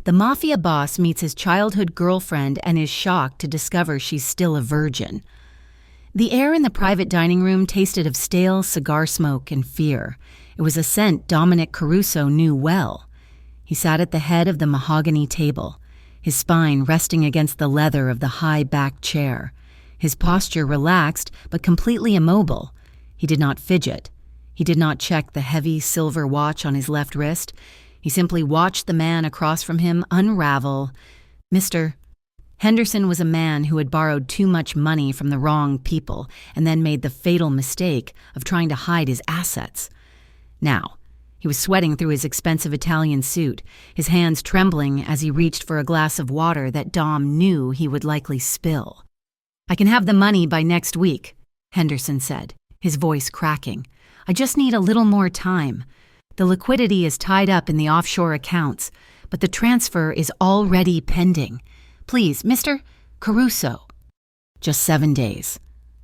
The mafia boss meets his childhood girlfriend and is shocked to discover she's still a virgin. The air in the private dining room tasted of stale cigar smoke and fear. It was a scent Dominic Caruso knew well. He sat at the head of the mahogany table, his spine resting against the leather of the high-backed chair, his posture relaxed but completely immobile. He did not fidget. He did not check the heavy silver watch on his left wrist. He simply watched the man across from him unravel. Mr. Henderson was a man who had borrowed too much money from the wrong people and then made the fatal mistake of trying to hide his assets. Now, he was sweating through his expensive Italian suit, his hands trembling as he reached for a glass of water that Dom knew he would likely spill. "I can have the money by next week," Henderson said, his voice cracking. "I just need a little more time. The liquidity is tied up in the offshore accounts, but the transfer is already pending. Please, Mr. Caruso." "Just 7 days."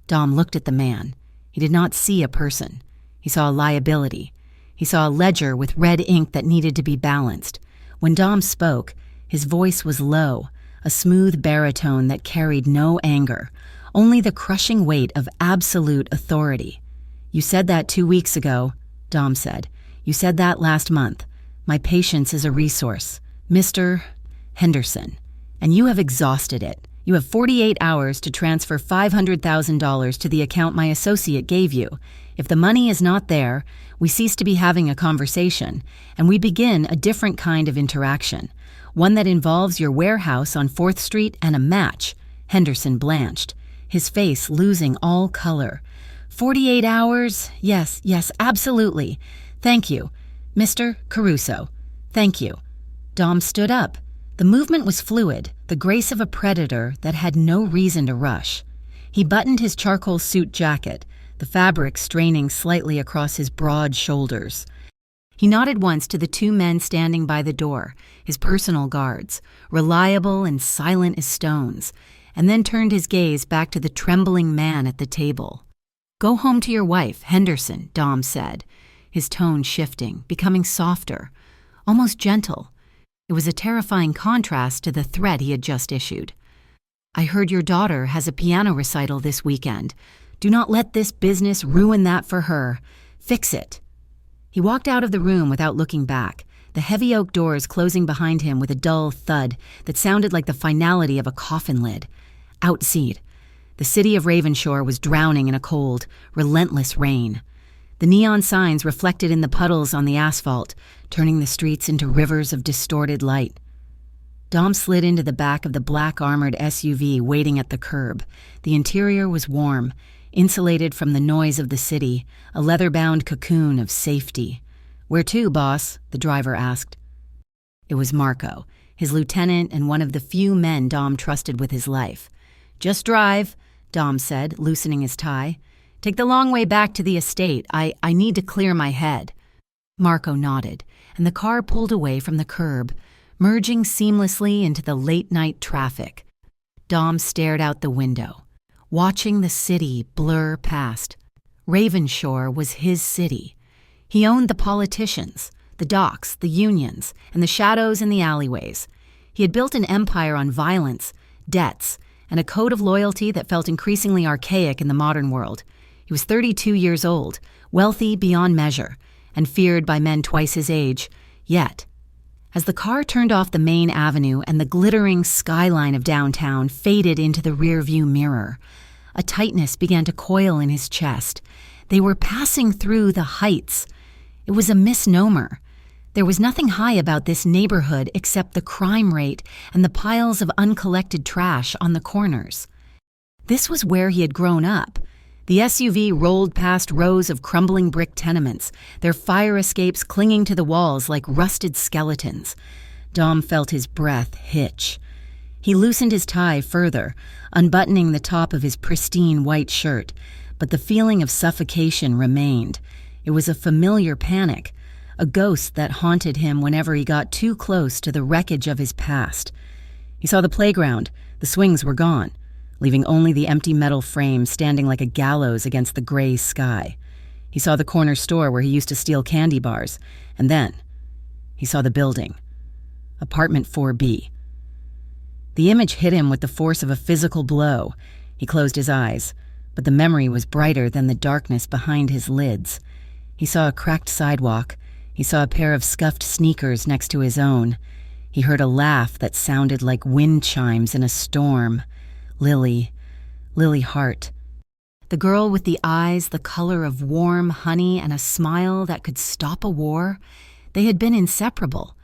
Dom looked at the man. He did not see a person. He saw a liability. He saw a ledger with red ink that needed to be balanced. When Dom spoke, his voice was low, a smooth baritone that carried no anger, only the crushing weight of absolute authority. "You said that 2 weeks ago," Dom said. "You said that last month. My patience is a resource, Mr. Henderson, and you have exhausted it. You have 48 hours to transfer $500,000 to the account my associate gave you. If the money is not there, we cease to be having a conversation, and we begin a different kind of interaction, one that involves your warehouse on 4th Street and a match." Henderson blanched, his face losing all color. 48 hours? Yes, absolutely. Thank you, Mr. Caruso. Thank you." Dom stood up. The movement was fluid, the grace of a predator that had no reason to rush. He buttoned his charcoal suit jacket, the fabric straining slightly across his broad shoulders. He nodded once to the 2 men standing by the door, his personal guards, reliable and silent as stones, and then turned his gaze back to the trembling man at the table. "Go home to your wife, Henderson," Dom said, his tone shifting, becoming softer, almost gentle. It was a terrifying contrast to the threat he had just issued. "I heard your daughter has a piano recital this weekend. Do not let this business ruin that for her. Fix it." He walked out of the room without looking back, the heavy oak doors closing behind him with a dull thud that sounded like the finality of a coffin lid. Outside, the city of Ravenshore was drowning in a cold, relentless rain. The neon signs reflected in the puddles on the asphalt, turning the streets into rivers of distorted light. Dom slid into the back of the black armored SUV waiting at the curb. The interior was warm, insulated from the noise of the city, a leather-bound cocoon of safety. "Where to, boss?" the driver asked. It was Marco, his lieutenant and one of the few men Dom trusted with his life. "Just drive," Dom said, loosening his tie. "Take the long way back to the estate. I need to clear my head." Marco nodded, and the car pulled away from the curb, merging seamlessly into the late-night traffic. Dom stared out the window, watching the city blur past. Ravenshore was his city. He owned the politicians, the docks, the unions, and the shadows in the alleyways. He had built an empire on violence, debts, and a code of loyalty that felt increasingly archaic in the modern world. He was 32 years old, wealthy beyond measure, and feared by men twice his age. Yet, as the car turned off the main avenue and the glittering skyline of downtown faded into the rearview mirror, a tightness began to coil in his chest. They were passing through the heights. It was a misnomer. There was nothing high about this neighborhood except the crime rate and the piles of uncollected trash on the corners. This was where he had grown up. The SUV rolled past rows of crumbling brick tenements, their fire escapes clinging to the walls like rusted skeletons. Dom felt his breath hitch. He loosened his tie further, unbuttoning the top of his pristine white shirt, but the feeling of suffocation remained. It was a familiar panic, a ghost that haunted him whenever he got too close to the wreckage of his past. He saw the playground. The swings were gone, leaving only the empty metal frame standing like a gallows against the gray sky. He saw the corner store where he used to steal candy bars, and then he saw the building. apartment 4B. The image hit him with the force of a physical blow. He closed his eyes, but the memory was brighter than the darkness behind his lids. He saw a cracked sidewalk. He saw a pair of scuffed sneakers next to his own. He heard a laugh that sounded like wind chimes in a storm. Lily Hart. The girl with the eyes the color of warm honey and a smile that could stop a war. They had been inseparable.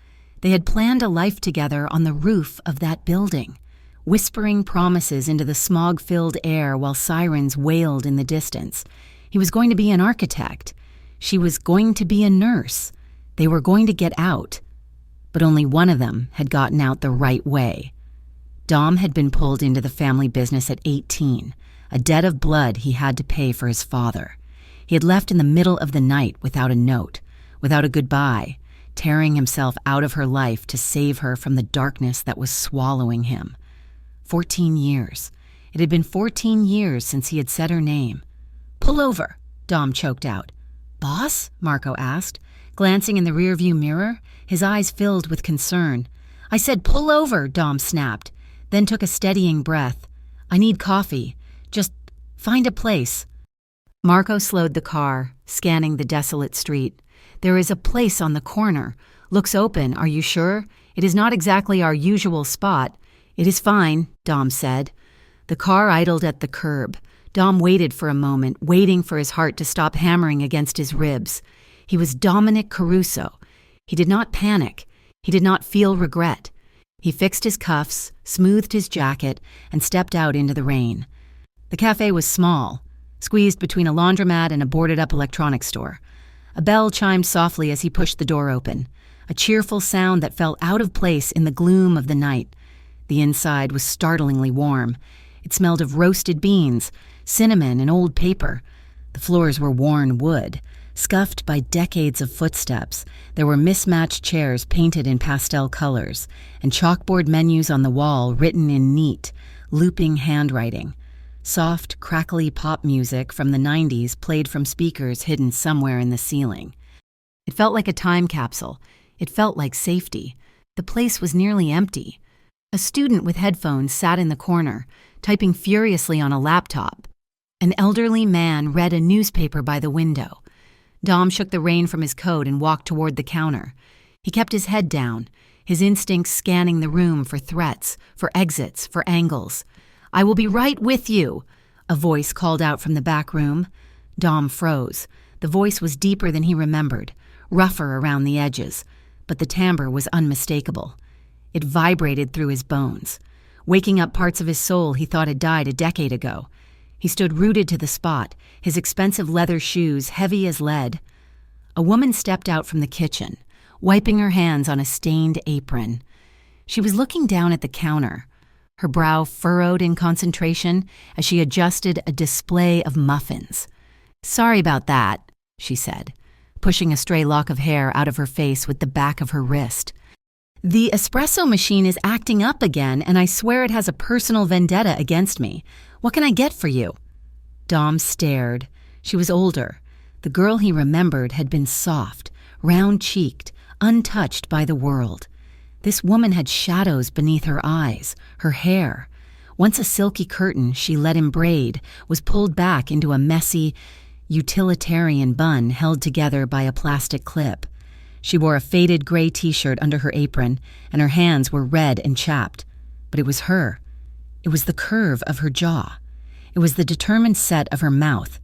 They had planned a life together on the roof of that building, whispering promises into the smog-filled air while sirens wailed in the distance. He was going to be an architect. She was going to be a nurse. They were going to get out. But only one of them had gotten out the right way. Dom had been pulled into the family business at 18, a debt of blood he had to pay for his father. He had left in the middle of the night without a note, without a goodbye, tearing himself out of her life to save her from the darkness that was swallowing him. 14 years. It had been 14 years since he had said her name. "Pull over," Dom choked out. "Boss?" Marco asked, glancing in the rearview mirror, his eyes filled with concern. "I said pull over," Dom snapped, then took a steadying breath. "I need coffee. Just find a place." Marco slowed the car, scanning the desolate street. "There is a place on the corner. Looks open, are you sure? It is not exactly our usual spot." "It is fine," Dom said. The car idled at the curb. Dom waited for a moment, waiting for his heart to stop hammering against his ribs. He was Dominic Caruso. He did not panic. He did not feel regret. He fixed his cuffs, smoothed his jacket, and stepped out into the rain. The cafe was small, squeezed between a laundromat and a boarded-up electronics store. A bell chimed softly as he pushed the door open, a cheerful sound that fell out of place in the gloom of the night. The inside was startlingly warm. It smelled of roasted beans, cinnamon, and old paper. The floors were worn wood, scuffed by decades of footsteps. There were mismatched chairs painted in pastel colors, and chalkboard menus on the wall written in neat, looping handwriting. Soft, crackly pop music from the 90s played from speakers hidden somewhere in the ceiling. It felt like a time capsule. It felt like safety. The place was nearly empty. A student with headphones sat in the corner, typing furiously on a laptop. An elderly man read a newspaper by the window. Dom shook the rain from his coat and walked toward the counter. He kept his head down, his instincts scanning the room for threats, for exits, for angles. "I will be right with you," a voice called out from the back room. Dom froze. The voice was deeper than he remembered, rougher around the edges, but the timbre was unmistakable. It vibrated through his bones, waking up parts of his soul he thought had died a decade ago. He stood rooted to the spot, his expensive leather shoes heavy as lead. A woman stepped out from the kitchen, wiping her hands on a stained apron. She was looking down at the counter, her brow furrowed in concentration as she adjusted a display of muffins. "Sorry about that," she said, pushing a stray lock of hair out of her face with the back of her wrist. "The espresso machine is acting up again, and I swear it has a personal vendetta against me. What can I get for you?" Dom stared. She was older. The girl he remembered had been soft, round-cheeked, untouched by the world. This woman had shadows beneath her eyes, her hair. Once a silky curtain she let him braid was pulled back into a messy, utilitarian bun held together by a plastic clip. She wore a faded gray t-shirt under her apron, and her hands were red and chapped. But it was her. It was the curve of her jaw. It was the determined set of her mouth.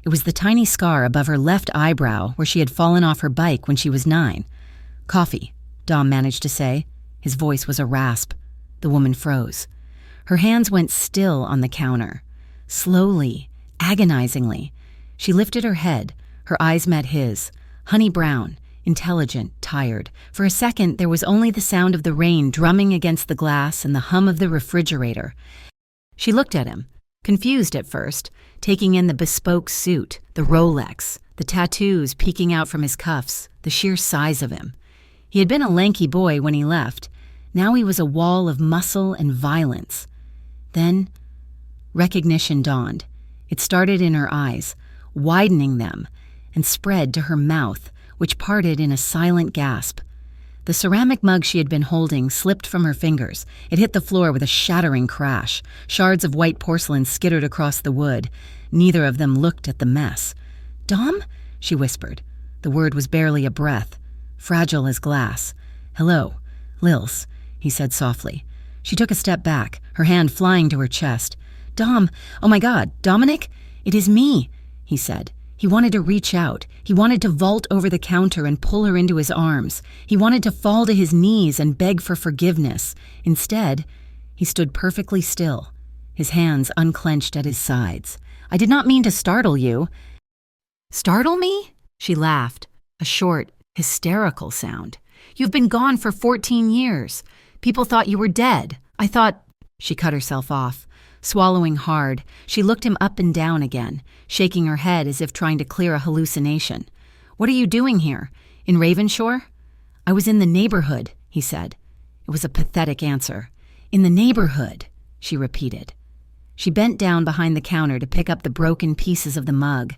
It was the tiny scar above her left eyebrow where she had fallen off her bike when she was 9. "Coffee," Dom managed to say. His voice was a rasp. The woman froze. Her hands went still on the counter. Slowly, agonizingly, she lifted her head. Her eyes met his, honey brown, intelligent, tired. For a second, there was only the sound of the rain drumming against the glass and the hum of the refrigerator. She looked at him, confused at first, taking in the bespoke suit, the Rolex, the tattoos peeking out from his cuffs, the sheer size of him. He had been a lanky boy when he left. Now he was a wall of muscle and violence. Then, recognition dawned. It started in her eyes, widening them, and spread to her mouth, which parted in a silent gasp. The ceramic mug she had been holding slipped from her fingers. It hit the floor with a shattering crash. Shards of white porcelain skittered across the wood. Neither of them looked at the mess. "Dom?" she whispered. The word was barely a breath, fragile as glass. "Hello, Lils," he said softly. She took a step back, her hand flying to her chest. "Dom, oh my God, Dominic? It is me," he said. He wanted to reach out. He wanted to vault over the counter and pull her into his arms. He wanted to fall to his knees and beg for forgiveness. Instead, he stood perfectly still, his hands unclenched at his sides. "I did not mean to startle you." "Startle me?" She laughed, a short, hysterical sound. "You've been gone for 14 years. People thought you were dead. I thought—" She cut herself off. Swallowing hard, she looked him up and down again, shaking her head as if trying to clear a hallucination. "What are you doing here? In Ravenshore?" "I was in the neighborhood," he said. It was a pathetic answer. "In the neighborhood," she repeated. She bent down behind the counter to pick up the broken pieces of the mug,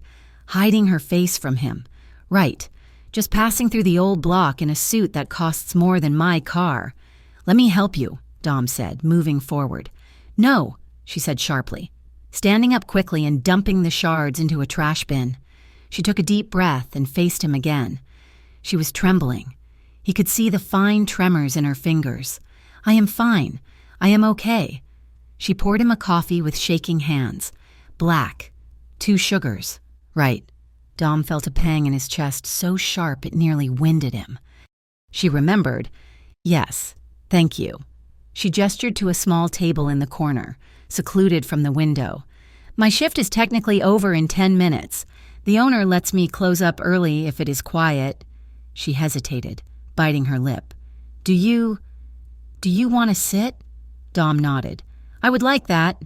hiding her face from him. "Right. Just passing through the old block in a suit that costs more than my car." "Let me help you," Dom said, moving forward. "No," she said sharply, standing up quickly and dumping the shards into a trash bin. She took a deep breath and faced him again. She was trembling. He could see the fine tremors in her fingers. "I am fine. I am okay." She poured him a coffee with shaking hands. Black. 2 sugars. Right. Dom felt a pang in his chest so sharp it nearly winded him. She remembered. "Yes, thank you." She gestured to a small table in the corner, secluded from the window. "My shift is technically over in 10 minutes. The owner lets me close up early if it is quiet." She hesitated, biting her lip. Do you want to sit?" Dom nodded. "I would like that."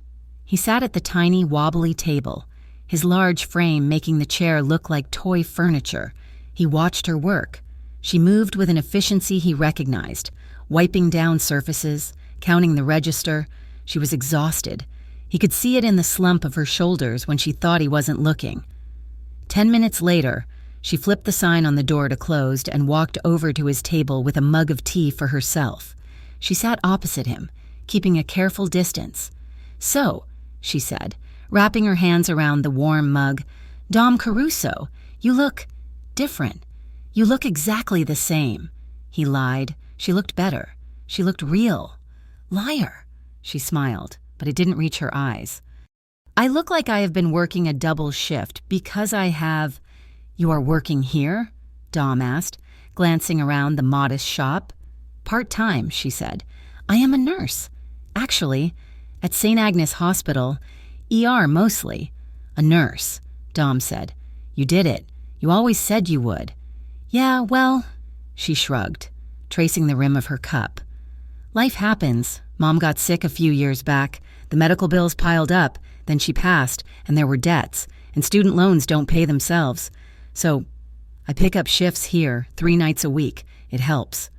He sat at the tiny, wobbly table, his large frame making the chair look like toy furniture. He watched her work. She moved with an efficiency he recognized, wiping down surfaces, counting the register. She was exhausted. He could see it in the slump of her shoulders when she thought he wasn't looking. 10 minutes later, she flipped the sign on the door to closed and walked over to his table with a mug of tea for herself. She sat opposite him, keeping a careful distance. "So," she said, wrapping her hands around the warm mug, "Dom Caruso, you look different. You look exactly the same." He lied. She looked better. She looked real. "Liar." She smiled, but it didn't reach her eyes. "I look like I have been working a double shift because I have—" "You are working here?" Dom asked, glancing around the modest shop. "Part-time," she said. "I am a nurse. Actually, at St. Agnes Hospital, ER mostly." "A nurse," Dom said. "You did it. You always said you would." "Yeah, well," she shrugged, tracing the rim of her cup. "Life happens. Mom got sick a few years back. The medical bills piled up, then she passed, and there were debts, and student loans don't pay themselves. So I pick up shifts here 3 nights a week. It helps."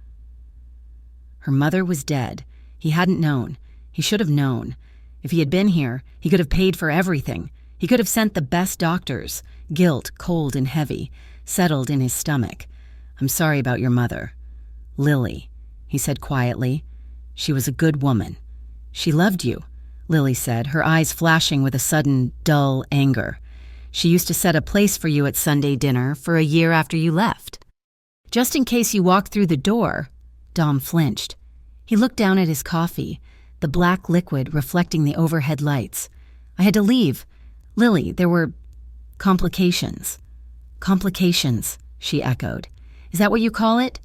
Her mother was dead. He hadn't known. He should have known. If he had been here, he could have paid for everything. He could have sent the best doctors. Guilt, cold and heavy, settled in his stomach. "I'm sorry about your mother." "Lily," he said quietly. "She was a good woman." "She loved you," Lily said, her eyes flashing with a sudden, dull anger. "She used to set a place for you at Sunday dinner for a year after you left. Just in case you walked through the door." Dom flinched. He looked down at his coffee, the black liquid reflecting the overhead lights. "I had to leave. Lily, there were complications." "Complications," she echoed. "Is that what you call it?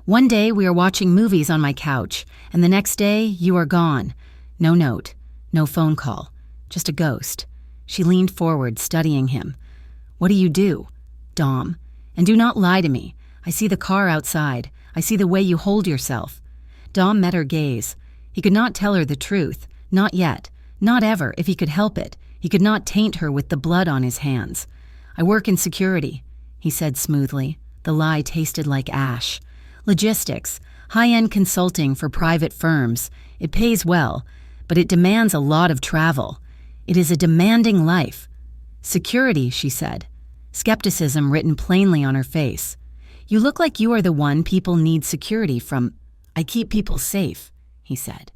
One day we are watching movies on my couch, and the next day you are gone. No note, no phone call, just a ghost." She leaned forward, studying him. "What do you do, Dom? And do not lie to me. I see the car outside. I see the way you hold yourself." Dom met her gaze. He could not tell her the truth. Not yet. Not ever, if he could help it. He could not taint her with the blood on his hands. "I work in security," he said smoothly. The lie tasted like ash. "Logistics, high-end consulting for private firms. It pays well, but it demands a lot of travel. It is a demanding life." "Security," she said, skepticism written plainly on her face. You look like you are the one people need security from. I keep people safe, he said.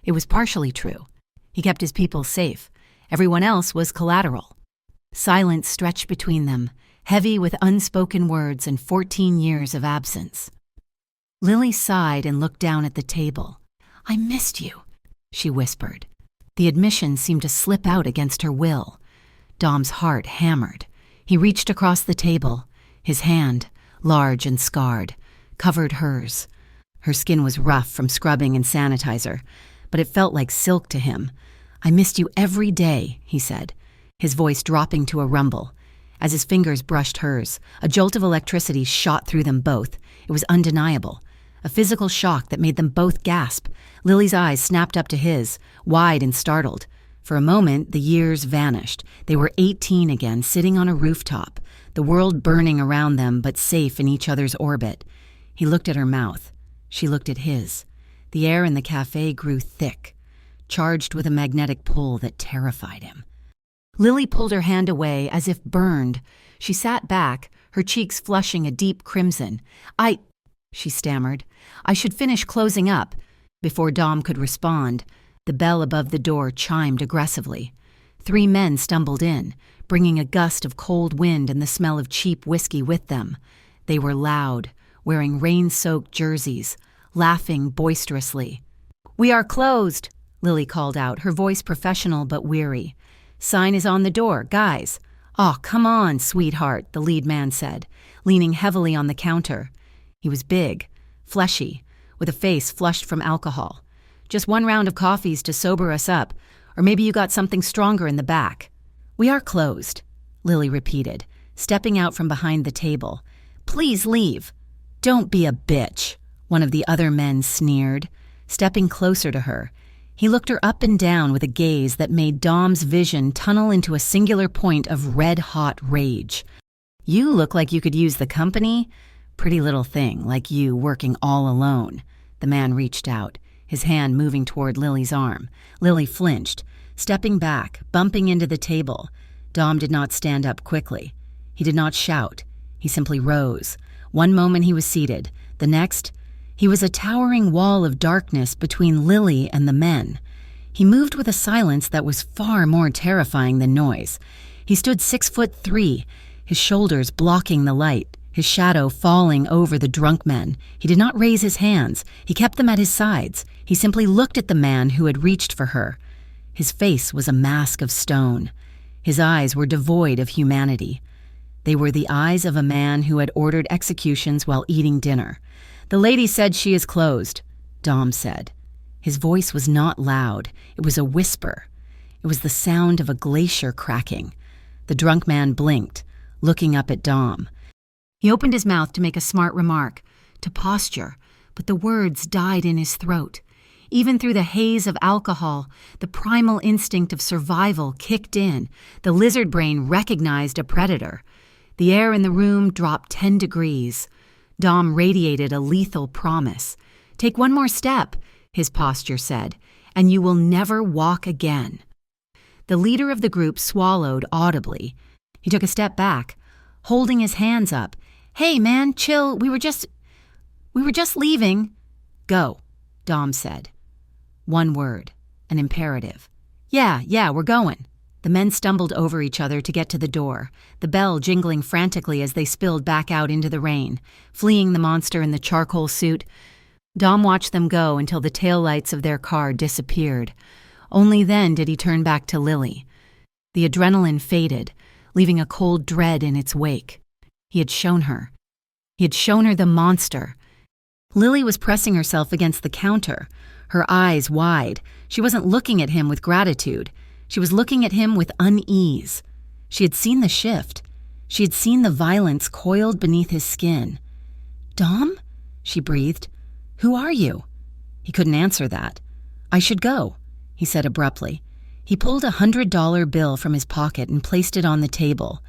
It was partially true. He kept his people safe. Everyone else was collateral. Silence stretched between them, heavy with unspoken words and 14 years of absence. Lily sighed and looked down at the table. I missed you, she whispered. The admission seemed to slip out against her will. Dom's heart hammered. He reached across the table. His hand, large and scarred, covered hers. Her skin was rough from scrubbing and sanitizer, but it felt like silk to him. I missed you every day, he said, his voice dropping to a rumble. As his fingers brushed hers, a jolt of electricity shot through them both. It was undeniable. A physical shock that made them both gasp. Lily's eyes snapped up to his, wide and startled. For a moment, the years vanished. They were 18 again, sitting on a rooftop, the world burning around them but safe in each other's orbit. He looked at her mouth. She looked at his. The air in the cafe grew thick, charged with a magnetic pull that terrified him. Lily pulled her hand away as if burned. She sat back, her cheeks flushing a deep crimson. She stammered. I should finish closing up. Before Dom could respond, the bell above the door chimed aggressively. 3 men stumbled in, bringing a gust of cold wind and the smell of cheap whiskey with them. They were loud, wearing rain-soaked jerseys, laughing boisterously. We are closed, Lily called out, her voice professional but weary. Sign is on the door, guys. Oh, come on, sweetheart, the lead man said, leaning heavily on the counter. He was big, fleshy, with a face flushed from alcohol. Just 1 round of coffees to sober us up, or maybe you got something stronger in the back. We are closed, Lily repeated, stepping out from behind the table. Please leave. Don't be a bitch, one of the other men sneered, stepping closer to her. He looked her up and down with a gaze that made Dom's vision tunnel into a singular point of red-hot rage. You look like you could use the company. Pretty little thing, like you working all alone. The man reached out, his hand moving toward Lily's arm. Lily flinched, stepping back, bumping into the table. Dom did not stand up quickly. He did not shout. He simply rose. One moment he was seated. The next, he was a towering wall of darkness between Lily and the men. He moved with a silence that was far more terrifying than noise. He stood 6'3", his shoulders blocking the light, his shadow falling over the drunk men. He did not raise his hands. He kept them at his sides. He simply looked at the man who had reached for her. His face was a mask of stone. His eyes were devoid of humanity. They were the eyes of a man who had ordered executions while eating dinner. The lady said she is closed, Dom said. His voice was not loud. It was a whisper. It was the sound of a glacier cracking. The drunk man blinked, looking up at Dom. He opened his mouth to make a smart remark, to posture, but the words died in his throat. Even through the haze of alcohol, the primal instinct of survival kicked in. The lizard brain recognized a predator. The air in the room dropped 10 degrees. Dom radiated a lethal promise. Take 1 more step, his posture said, and you will never walk again. The leader of the group swallowed audibly. He took a step back, holding his hands up. Hey, man, chill. We were just leaving. Go, Dom said. 1 word, an imperative. Yeah, we're going. The men stumbled over each other to get to the door, the bell jingling frantically as they spilled back out into the rain, fleeing the monster in the charcoal suit. Dom watched them go until the taillights of their car disappeared. Only then did he turn back to Lily. The adrenaline faded, leaving a cold dread in its wake. He had shown her. He had shown her the monster. Lily was pressing herself against the counter, her eyes wide. She wasn't looking at him with gratitude. She was looking at him with unease. She had seen the shift. She had seen the violence coiled beneath his skin. Dom? She breathed. Who are you? He couldn't answer that. I should go, he said abruptly. He pulled a $100 bill from his pocket and placed it on the table,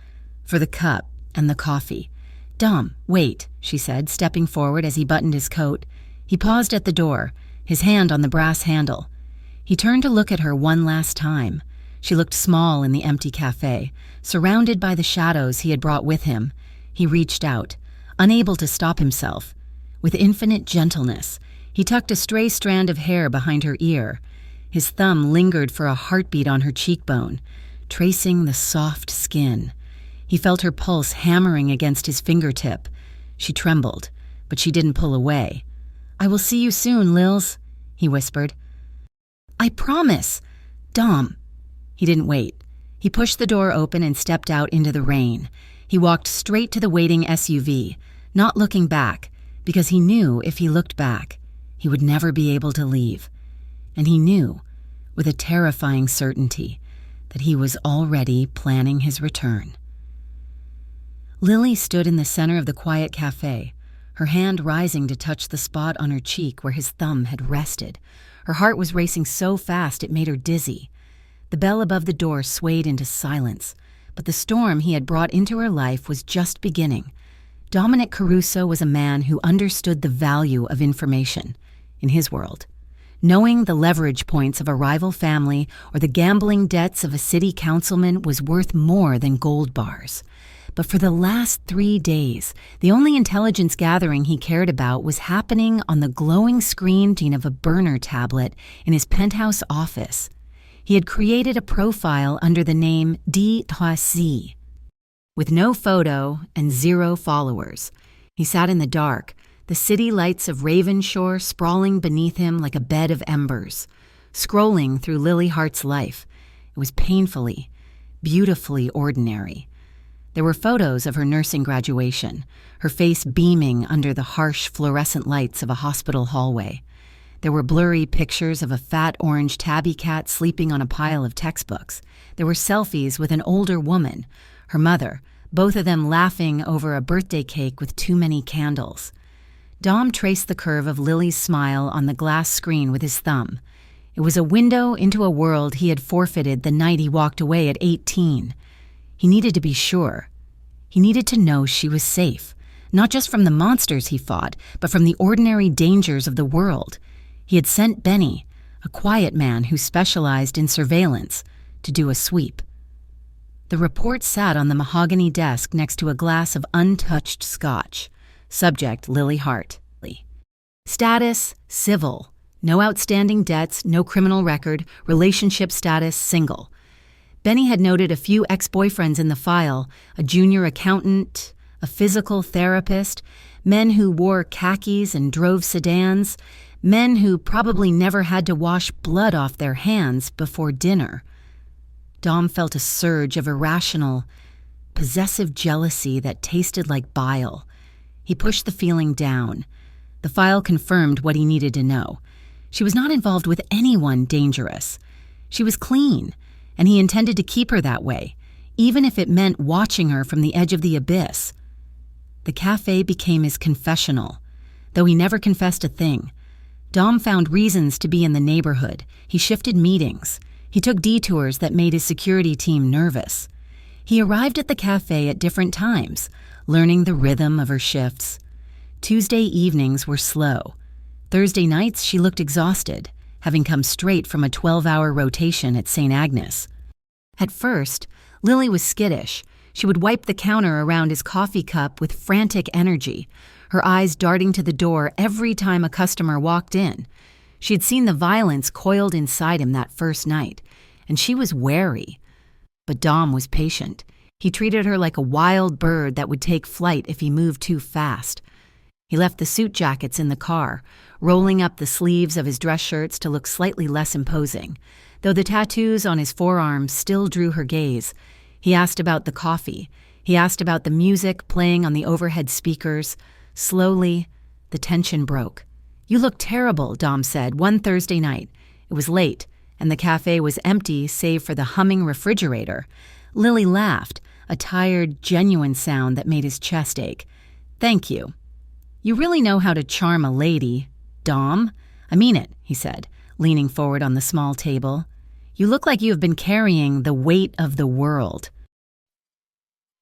for the cup and the coffee. Dom, wait, she said, stepping forward as he buttoned his coat. He paused at the door, his hand on the brass handle. He turned to look at her one last time. She looked small in the empty cafe, surrounded by the shadows he had brought with him. He reached out. Unable to stop himself, with infinite gentleness, he tucked a stray strand of hair behind her ear. His thumb lingered for a heartbeat on her cheekbone, tracing the soft skin. He felt her pulse hammering against his fingertip. She trembled, but she didn't pull away. "I will see you soon, Lils," he whispered. "I promise. Dom." He didn't wait. He pushed the door open and stepped out into the rain. He walked straight to the waiting SUV, not looking back, because he knew if he looked back, he would never be able to leave. And he knew, with a terrifying certainty, that he was already planning his return. Lily stood in the center of the quiet cafe, her hand rising to touch the spot on her cheek where his thumb had rested. Her heart was racing so fast it made her dizzy. The bell above the door swayed into silence, but the storm he had brought into her life was just beginning. Dominic Caruso was a man who understood the value of information, in his world. Knowing the leverage points of a rival family or the gambling debts of a city councilman was worth more than gold bars. But for the last 3 days, the only intelligence gathering he cared about was happening on the glowing screen of a burner tablet in his penthouse office. He had created a profile under the name D.C. With no photo and 0 followers. He sat in the dark, the city lights of Ravenshore sprawling beneath him like a bed of embers. Scrolling through Lily Hart's life, it was painfully, beautifully ordinary. There were photos of her nursing graduation, her face beaming under the harsh fluorescent lights of a hospital hallway. There were blurry pictures of a fat orange tabby cat sleeping on a pile of textbooks. There were selfies with an older woman, her mother, both of them laughing over a birthday cake with too many candles. Dom traced the curve of Lily's smile on the glass screen with his thumb. It was a window into a world he had forfeited the night he walked away at 18. He needed to be sure. He needed to know she was safe, not just from the monsters he fought, but from the ordinary dangers of the world. He had sent Benny, a quiet man who specialized in surveillance, to do a sweep. The report sat on the mahogany desk next to a glass of untouched scotch. Subject, Lily Hart. Status, civil. No outstanding debts, no criminal record, relationship status, single. Benny had noted a few ex-boyfriends in the file, a junior accountant, a physical therapist, men who wore khakis and drove sedans, men who probably never had to wash blood off their hands before dinner. Dom felt a surge of irrational, possessive jealousy that tasted like bile. He pushed the feeling down. The file confirmed what he needed to know. She was not involved with anyone dangerous. She was clean, and he intended to keep her that way, even if it meant watching her from the edge of the abyss. The cafe became his confessional, though he never confessed a thing. Dom found reasons to be in the neighborhood. He shifted meetings. He took detours that made his security team nervous. He arrived at the cafe at different times, learning the rhythm of her shifts. Tuesday evenings were slow. Thursday nights she looked exhausted, having come straight from a 12-hour rotation at St. Agnes. At first, Lily was skittish. She would wipe the counter around his coffee cup with frantic energy, her eyes darting to the door every time a customer walked in. She had seen the violence coiled inside him that first night, and she was wary. But Dom was patient. He treated her like a wild bird that would take flight if he moved too fast. He left the suit jackets in the car, rolling up the sleeves of his dress shirts to look slightly less imposing. Though the tattoos on his forearms still drew her gaze, he asked about the coffee. He asked about the music playing on the overhead speakers. Slowly, the tension broke. "You look terrible," Dom said, one Thursday night. It was late, and the cafe was empty save for the humming refrigerator. Lily laughed, a tired, genuine sound that made his chest ache. "Thank you. You really know how to charm a lady, Dom. I mean it," he said, leaning forward on the small table. "You look like you have been carrying the weight of the world."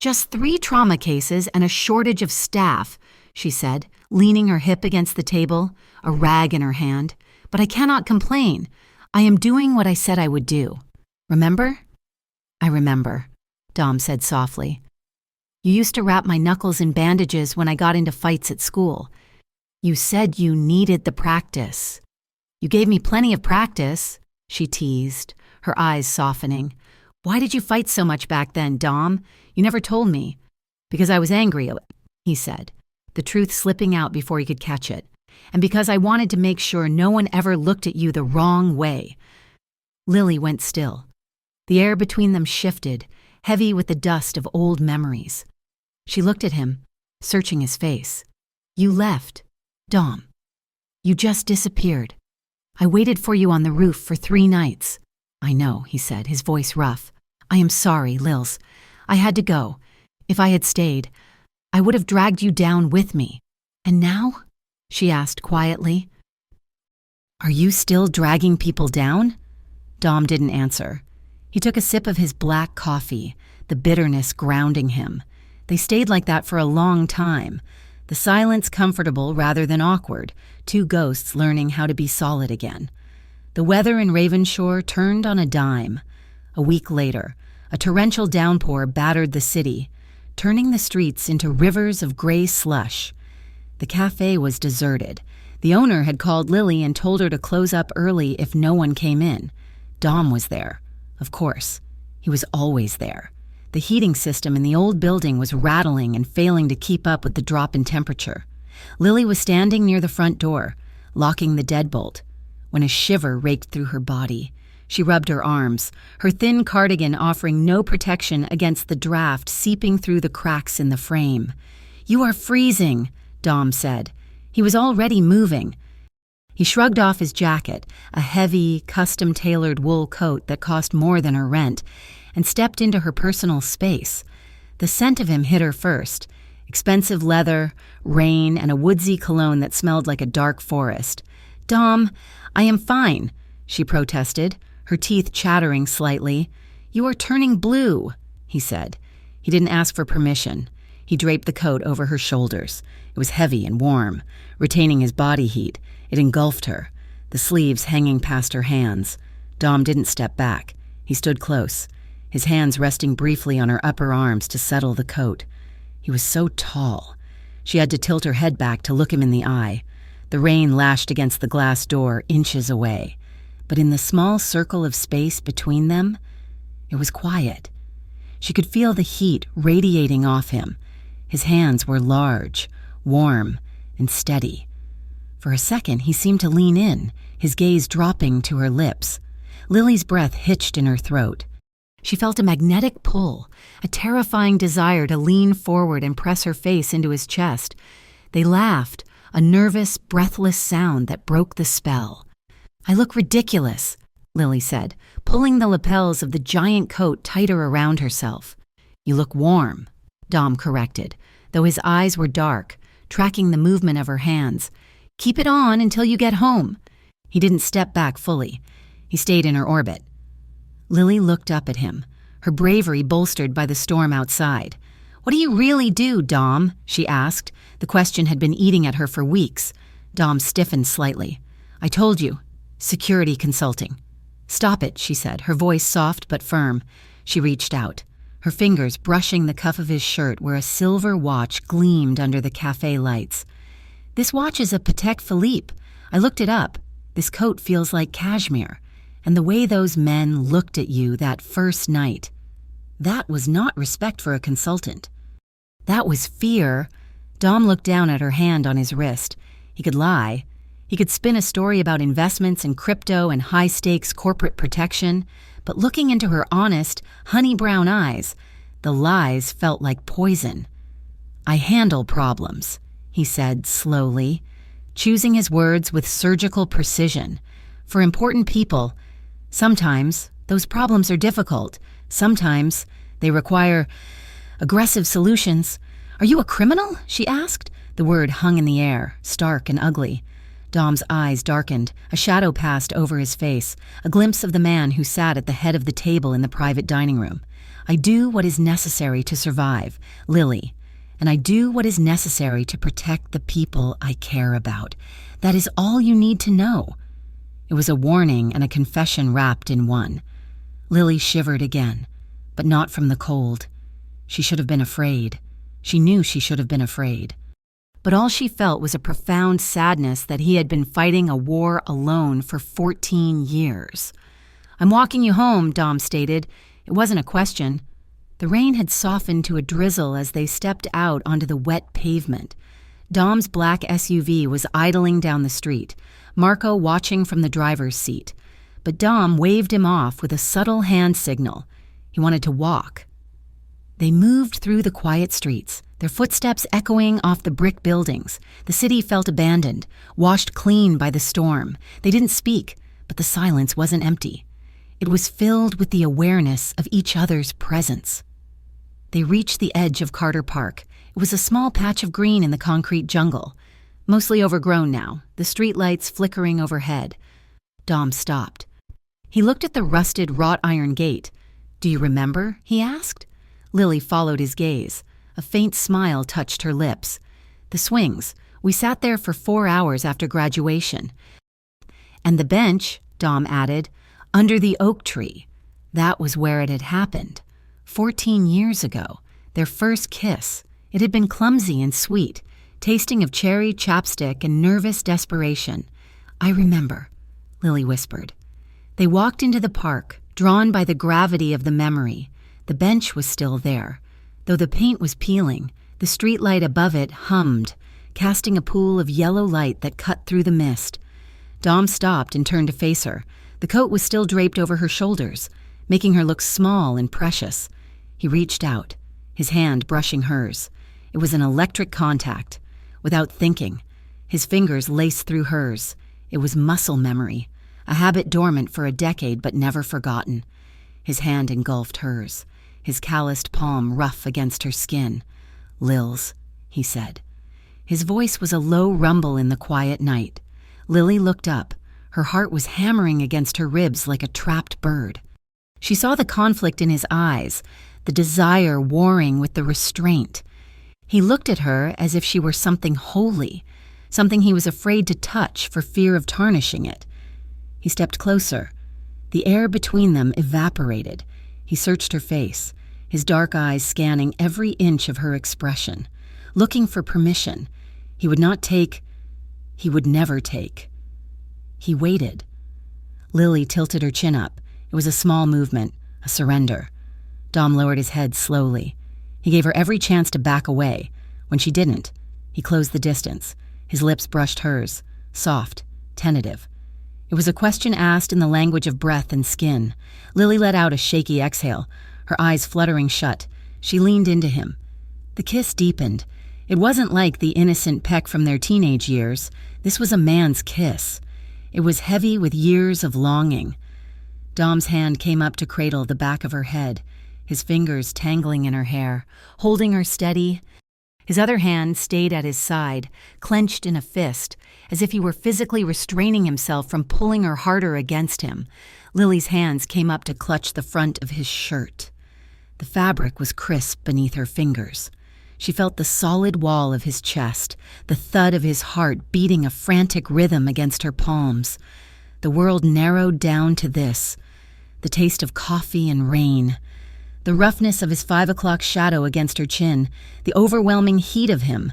"Just 3 trauma cases and a shortage of staff," she said, leaning her hip against the table, a rag in her hand. "But I cannot complain. I am doing what I said I would do. Remember?" "I remember," Dom said softly. You used to wrap my knuckles in bandages when I got into fights at school. You said you needed the practice. You gave me plenty of practice, she teased, her eyes softening. Why did you fight so much back then, Dom? You never told me. Because I was angry, he said, the truth slipping out before he could catch it. And because I wanted to make sure no one ever looked at you the wrong way. Lily went still. The air between them shifted, heavy with the dust of old memories. She looked at him, searching his face. You left, Dom. You just disappeared. I waited for you on the roof for 3 nights. I know, he said, his voice rough. I am sorry, Lils. I had to go. If I had stayed, I would have dragged you down with me. And now? She asked quietly. Are you still dragging people down? Dom didn't answer. He took a sip of his black coffee, the bitterness grounding him. They stayed like that for a long time, the silence comfortable rather than awkward, 2 ghosts learning how to be solid again. The weather in Ravenshore turned on a dime. A week later, a torrential downpour battered the city, turning the streets into rivers of gray slush. The cafe was deserted. The owner had called Lily and told her to close up early if no one came in. Dom was there. Of course. He was always there. The heating system in the old building was rattling and failing to keep up with the drop in temperature. Lily was standing near the front door, locking the deadbolt, when a shiver raked through her body. She rubbed her arms, her thin cardigan offering no protection against the draft seeping through the cracks in the frame. You are freezing, Dom said. He was already moving. He shrugged off his jacket, a heavy, custom-tailored wool coat that cost more than her rent, and stepped into her personal space. The scent of him hit her first. Expensive leather, rain, and a woodsy cologne that smelled like a dark forest. Dom, I am fine, she protested, her teeth chattering slightly. You are turning blue, he said. He didn't ask for permission. He draped the coat over her shoulders. It was heavy and warm, retaining his body heat. It engulfed her, the sleeves hanging past her hands. Dom didn't step back. He stood close, his hands resting briefly on her upper arms to settle the coat. He was so tall. She had to tilt her head back to look him in the eye. The rain lashed against the glass door inches away. But in the small circle of space between them, it was quiet. She could feel the heat radiating off him. His hands were large, warm, and steady. For a second, he seemed to lean in, his gaze dropping to her lips. Lily's breath hitched in her throat. She felt a magnetic pull, a terrifying desire to lean forward and press her face into his chest. They laughed, a nervous, breathless sound that broke the spell. I look ridiculous, Lily said, pulling the lapels of the giant coat tighter around herself. You look warm, Dom corrected, though his eyes were dark, tracking the movement of her hands. Keep it on until you get home. He didn't step back fully. He stayed in her orbit. Lily looked up at him, her bravery bolstered by the storm outside. What do you really do, Dom? She asked. The question had been eating at her for weeks. Dom stiffened slightly. I told you. Security consulting. Stop it, she said, her voice soft but firm. She reached out, her fingers brushing the cuff of his shirt where a silver watch gleamed under the cafe lights. This watch is a Patek Philippe. I looked it up. This coat feels like cashmere. And the way those men looked at you that first night, that was not respect for a consultant. That was fear. Dom looked down at her hand on his wrist. He could lie. He could spin a story about investments in crypto and high-stakes corporate protection, but looking into her honest, honey-brown eyes, the lies felt like poison. I handle problems, he said slowly, choosing his words with surgical precision. For important people, sometimes those problems are difficult. Sometimes they require aggressive solutions. Are you a criminal? She asked. The word hung in the air, stark and ugly. Dom's eyes darkened. A shadow passed over his face, a glimpse of the man who sat at the head of the table in the private dining room. I do what is necessary to survive, Lily, and I do what is necessary to protect the people I care about. That is all you need to know. It was a warning and a confession wrapped in one. Lily shivered again, but not from the cold. She should have been afraid. She knew she should have been afraid. But all she felt was a profound sadness that he had been fighting a war alone for 14 years. "I'm walking you home," Dom stated. It wasn't a question. The rain had softened to a drizzle as they stepped out onto the wet pavement. Dom's black SUV was idling down the street, Marco watching from the driver's seat. But Dom waved him off with a subtle hand signal. He wanted to walk. They moved through the quiet streets, their footsteps echoing off the brick buildings. The city felt abandoned, washed clean by the storm. They didn't speak, but the silence wasn't empty. It was filled with the awareness of each other's presence. They reached the edge of Carter Park. It was a small patch of green in the concrete jungle, mostly overgrown now, the streetlights flickering overhead. Dom stopped. He looked at the rusted wrought iron gate. "Do you remember?" he asked. Lily followed his gaze. A faint smile touched her lips. "The swings. We sat there for 4 hours after graduation." "And the bench," Dom added, "under the oak tree. That was where it had happened. 14 years ago, their first kiss. It had been clumsy and sweet, tasting of cherry chapstick and nervous desperation." "I remember," Lily whispered. They walked into the park, drawn by the gravity of the memory. The bench was still there. Though the paint was peeling, the streetlight above it hummed, casting a pool of yellow light that cut through the mist. Dom stopped and turned to face her. The coat was still draped over her shoulders, making her look small and precious. He reached out, his hand brushing hers. It was an electric contact. Without thinking, his fingers laced through hers. It was muscle memory, a habit dormant for a decade but never forgotten. His hand engulfed hers, his calloused palm rough against her skin. "Lils," he said. His voice was a low rumble in the quiet night. Lily looked up. Her heart was hammering against her ribs like a trapped bird. She saw the conflict in his eyes, the desire warring with the restraint. He looked at her as if she were something holy, something he was afraid to touch for fear of tarnishing it. He stepped closer. The air between them evaporated. He searched her face, his dark eyes scanning every inch of her expression, looking for permission. He would not take. He would never take. He waited. Lily tilted her chin up. It was a small movement, a surrender. Dom lowered his head slowly. He gave her every chance to back away. When she didn't, he closed the distance. His lips brushed hers, soft, tentative. It was a question asked in the language of breath and skin. Lily let out a shaky exhale, her eyes fluttering shut. She leaned into him. The kiss deepened. It wasn't like the innocent peck from their teenage years. This was a man's kiss. It was heavy with years of longing. Dom's hand came up to cradle the back of her head, his fingers tangling in her hair, holding her steady. His other hand stayed at his side, clenched in a fist, as if he were physically restraining himself from pulling her harder against him. Lily's hands came up to clutch the front of his shirt. The fabric was crisp beneath her fingers. She felt the solid wall of his chest, the thud of his heart beating a frantic rhythm against her palms. The world narrowed down to this, the taste of coffee and rain, the roughness of his 5 o'clock shadow against her chin, the overwhelming heat of him.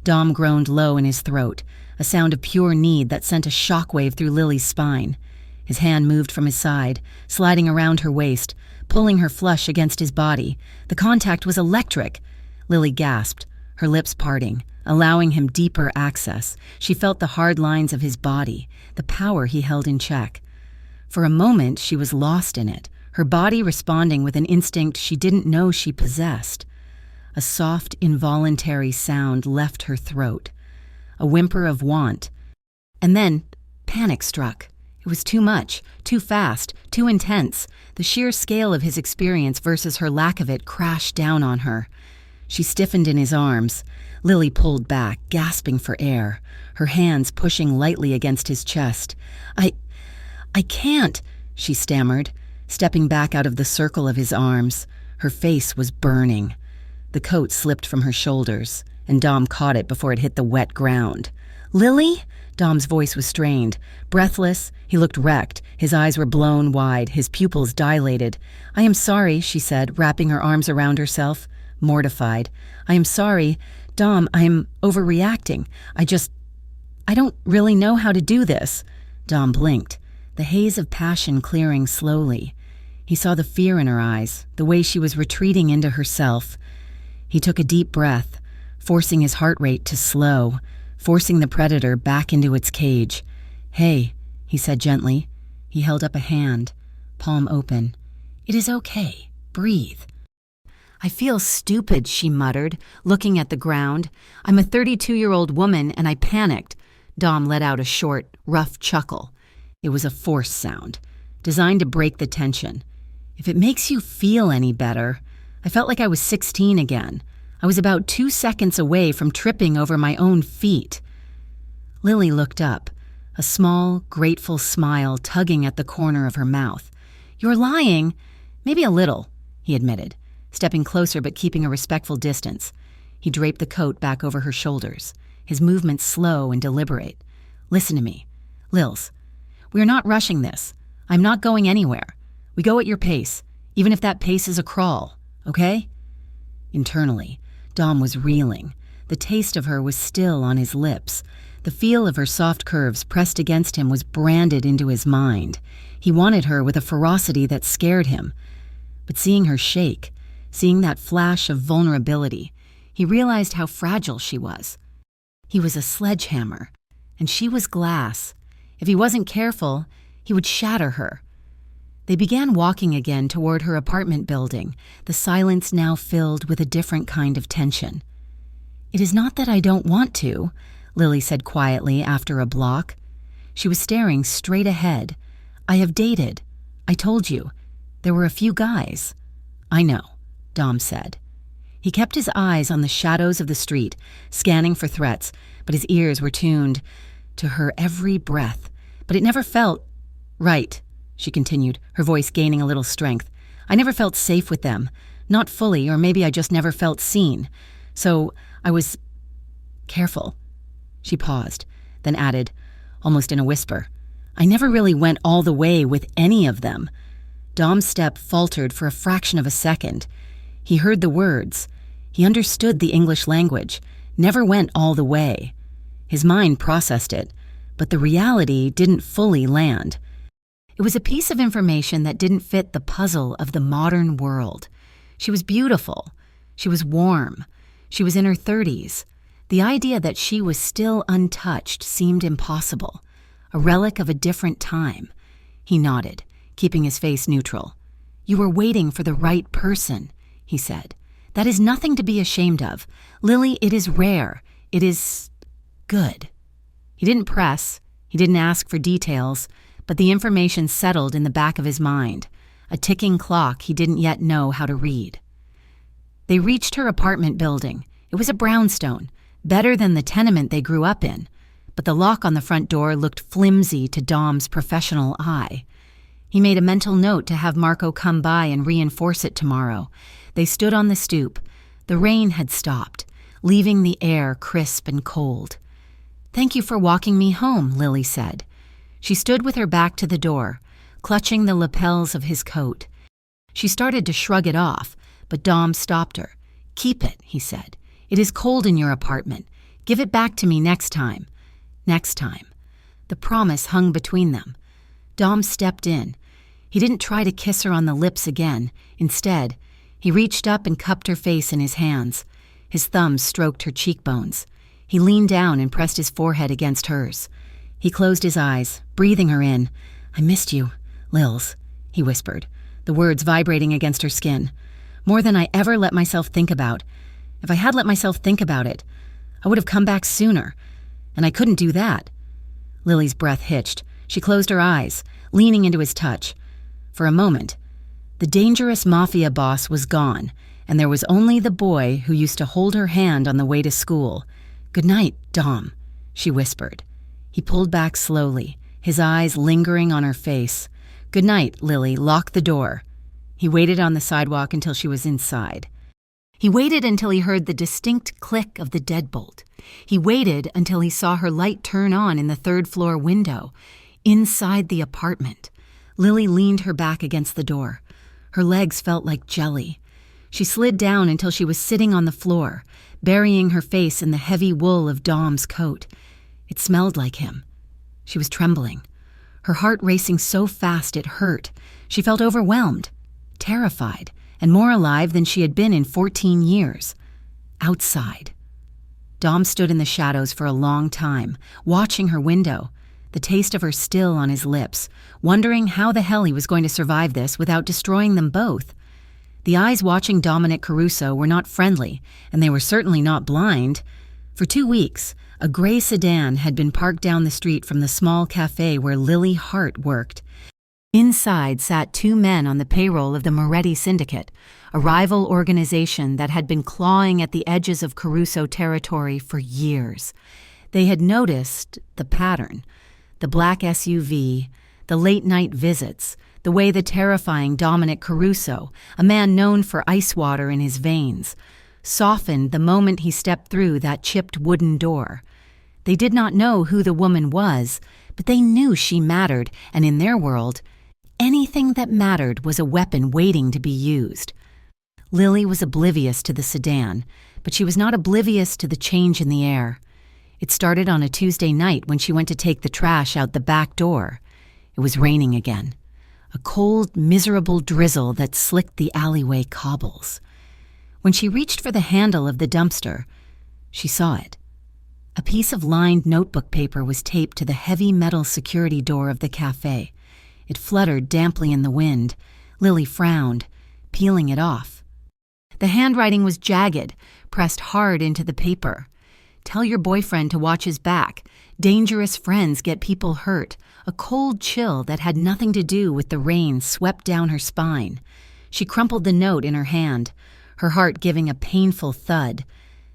Dom groaned low in his throat, a sound of pure need that sent a shockwave through Lily's spine. His hand moved from his side, sliding around her waist, pulling her flush against his body. The contact was electric. Lily gasped, her lips parting, allowing him deeper access. She felt the hard lines of his body, the power he held in check. For a moment, she was lost in it, her body responding with an instinct she didn't know she possessed. A soft, involuntary sound left her throat, a whimper of want. And then, panic struck. It was too much, too fast, too intense. The sheer scale of his experience versus her lack of it crashed down on her. She stiffened in his arms. Lily pulled back, gasping for air, her hands pushing lightly against his chest. I can't," she stammered, stepping back out of the circle of his arms. Her face was burning. The coat slipped from her shoulders, and Dom caught it before it hit the wet ground. "Lily?" Dom's voice was strained. Breathless, he looked wrecked. His eyes were blown wide, his pupils dilated. "I am sorry," she said, wrapping her arms around herself. mortified. "I am sorry. Dom, I am overreacting. I don't really know how to do this." Dom blinked, the haze of passion clearing slowly. He saw the fear in her eyes, the way she was retreating into herself. He took a deep breath, forcing his heart rate to slow, forcing the predator back into its cage. "Hey," he said gently. He held up a hand, palm open. "It is okay. Breathe." "I feel stupid," she muttered, looking at the ground. "I'm a 32-year-old woman, and I panicked." Dom let out a short, rough chuckle. It was a forced sound, designed to break the tension. "If it makes you feel any better," I felt like I was 16 again. I was about 2 seconds away from tripping over my own feet. Lily looked up, a small, grateful smile tugging at the corner of her mouth. "You're lying." "Maybe a little," he admitted, stepping closer but keeping a respectful distance. He draped the coat back over her shoulders, his movements slow and deliberate. "Listen to me. Lils, we are not rushing this. I'm not going anywhere. We go at your pace, even if that pace is a crawl, okay?" Internally, Dom was reeling. The taste of her was still on his lips. The feel of her soft curves pressed against him was branded into his mind. He wanted her with a ferocity that scared him. But seeing her shake, seeing that flash of vulnerability, he realized how fragile she was. He was a sledgehammer, and she was glass. If he wasn't careful, he would shatter her. They began walking again toward her apartment building, the silence now filled with a different kind of tension. "It is not that I don't want to," Lily said quietly after a block. She was staring straight ahead. "I have dated. I told you. There were a few guys." "I know," Dom said. He kept his eyes on the shadows of the street, scanning for threats, but his ears were tuned to her every breath. But it never felt right, she continued, her voice gaining a little strength. "I never felt safe with them. Not fully, or maybe I just never felt seen. So I was careful." She paused, then added, almost in a whisper, "I never really went all the way with any of them." Dom's step faltered for a fraction of a second. He heard the words. He understood the English language. Never went all the way. His mind processed it, but the reality didn't fully land. It was a piece of information that didn't fit the puzzle of the modern world. She was beautiful. She was warm. She was in her 30s. The idea that she was still untouched seemed impossible, a relic of a different time. He nodded, keeping his face neutral. "You were waiting for the right person," he said. "That is nothing to be ashamed of. Lily, it is rare. It is good." He didn't press. He didn't ask for details, but the information settled in the back of his mind, a ticking clock he didn't yet know how to read. They reached her apartment building. It was a brownstone, better than the tenement they grew up in, but the lock on the front door looked flimsy to Dom's professional eye. He made a mental note to have Marco come by and reinforce it tomorrow. They stood on the stoop. The rain had stopped, leaving the air crisp and cold. "Thank you for walking me home," Lily said. She stood with her back to the door, clutching the lapels of his coat. She started to shrug it off, but Dom stopped her. "Keep it," he said. "It is cold in your apartment. Give it back to me next time." Next time. The promise hung between them. Dom stepped in. He didn't try to kiss her on the lips again. Instead, he reached up and cupped her face in his hands. His thumbs stroked her cheekbones. He leaned down and pressed his forehead against hers. He closed his eyes, breathing her in. "I missed you, Lils," he whispered, the words vibrating against her skin. "More than I ever let myself think about. If I had let myself think about it, I would have come back sooner. And I couldn't do that." Lily's breath hitched. She closed her eyes, leaning into his touch. For a moment, the dangerous mafia boss was gone, and there was only the boy who used to hold her hand on the way to school. "Good night, Dom," she whispered. He pulled back slowly, his eyes lingering on her face. "Good night, Lily. Lock the door." He waited on the sidewalk until she was inside. He waited until he heard the distinct click of the deadbolt. He waited until he saw her light turn on in the third-floor window. Inside the apartment, Lily leaned her back against the door. Her legs felt like jelly. She slid down until she was sitting on the floor, burying her face in the heavy wool of Dom's coat. It smelled like him. She was trembling, her heart racing so fast it hurt. She felt overwhelmed, terrified, and more alive than she had been in 14 years. Outside. Dom stood in the shadows for a long time, watching her window, the taste of her still on his lips, wondering how the hell he was going to survive this without destroying them both. The eyes watching Dominic Caruso were not friendly, and they were certainly not blind. For 2 weeks, a gray sedan had been parked down the street from the small cafe where Lily Hart worked. Inside sat 2 men on the payroll of the Moretti Syndicate, a rival organization that had been clawing at the edges of Caruso territory for years. They had noticed the pattern, the black SUV, the late-night visits, the way the terrifying Dominic Caruso, a man known for ice water in his veins, softened the moment he stepped through that chipped wooden door. They did not know who the woman was, but they knew she mattered, and in their world, anything that mattered was a weapon waiting to be used. Lily was oblivious to the sedan, but she was not oblivious to the change in the air. It started on a Tuesday night when she went to take the trash out the back door. It was raining again, a cold, miserable drizzle that slicked the alleyway cobbles. When she reached for the handle of the dumpster, she saw it. A piece of lined notebook paper was taped to the heavy metal security door of the cafe. It fluttered damply in the wind. Lily frowned, peeling it off. The handwriting was jagged, pressed hard into the paper. Tell your boyfriend to watch his back. Dangerous friends get people hurt. A cold chill that had nothing to do with the rain swept down her spine. She crumpled the note in her hand, her heart giving a painful thud.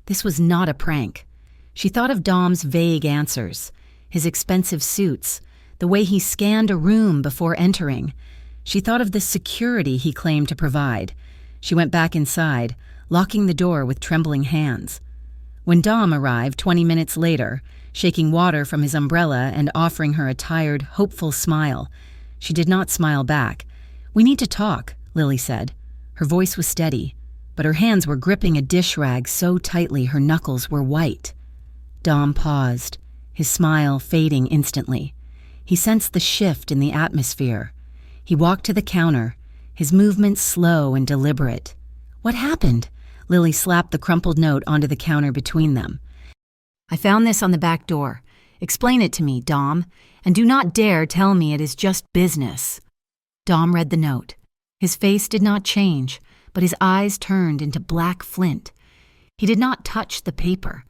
This was not a prank. She thought of Dom's vague answers, his expensive suits, the way he scanned a room before entering. She thought of the security he claimed to provide. She went back inside, locking the door with trembling hands. When Dom arrived 20 minutes later, shaking water from his umbrella and offering her a tired, hopeful smile, she did not smile back. "We need to talk," Lily said. Her voice was steady, but her hands were gripping a dish rag so tightly her knuckles were white. Dom paused, his smile fading instantly. He sensed the shift in the atmosphere. He walked to the counter, his movements slow and deliberate. "What happened?" Lily slapped the crumpled note onto the counter between them. "I found this on the back door. Explain it to me, Dom, and do not dare tell me it is just business." Dom read the note. His face did not change, but his eyes turned into black flint. He did not touch the paper.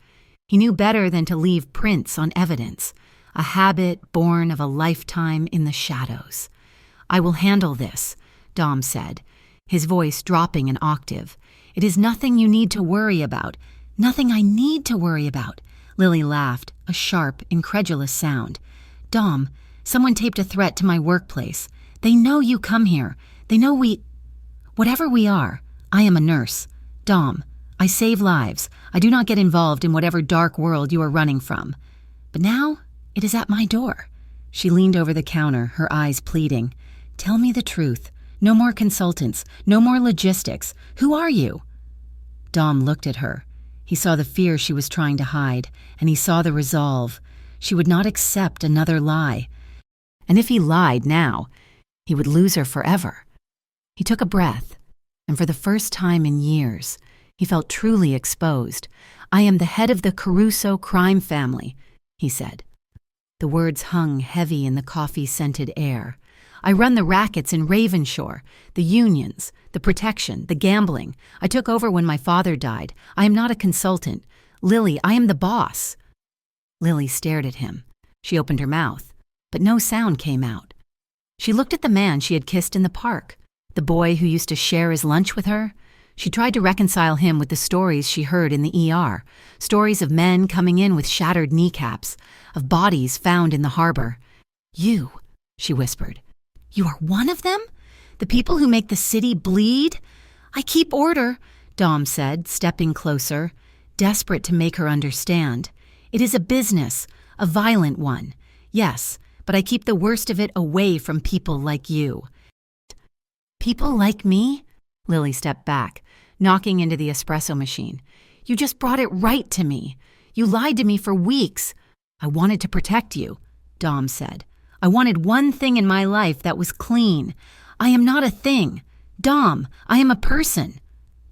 He knew better than to leave prints on evidence, a habit born of a lifetime in the shadows. "I will handle this," Dom said, his voice dropping an octave. "It is nothing you need to worry about. Nothing I need to worry about." Lily laughed, a sharp, incredulous sound. "Dom, someone taped a threat to my workplace. They know you come here. They know whatever we are, I am a nurse. Dom, I save lives. I do not get involved in whatever dark world you are running from. But now, it is at my door." She leaned over the counter, her eyes pleading. "Tell me the truth. No more consultants. No more logistics. Who are you?" Dom looked at her. He saw the fear she was trying to hide, and he saw the resolve. She would not accept another lie. And if he lied now, he would lose her forever. He took a breath, and for the first time in years, he felt truly exposed. "I am the head of the Caruso crime family," he said. The words hung heavy in the coffee-scented air. "I run the rackets in Ravenshore, the unions, the protection, the gambling. I took over when my father died. I am not a consultant. Lily, I am the boss." Lily stared at him. She opened her mouth, but no sound came out. She looked at the man she had kissed in the park, the boy who used to share his lunch with her. She tried to reconcile him with the stories she heard in the ER, stories of men coming in with shattered kneecaps, of bodies found in the harbor. "You," she whispered. "You are one of them? The people who make the city bleed?" "I keep order," Dom said, stepping closer, desperate to make her understand. "It is a business, a violent one. Yes, but I keep the worst of it away from people like you." "People like me?" Lily stepped back, knocking into the espresso machine. "You just brought it right to me. You lied to me for weeks." "I wanted to protect you," Dom said. "I wanted one thing in my life that was clean. I am not a thing. Dom, I am a person."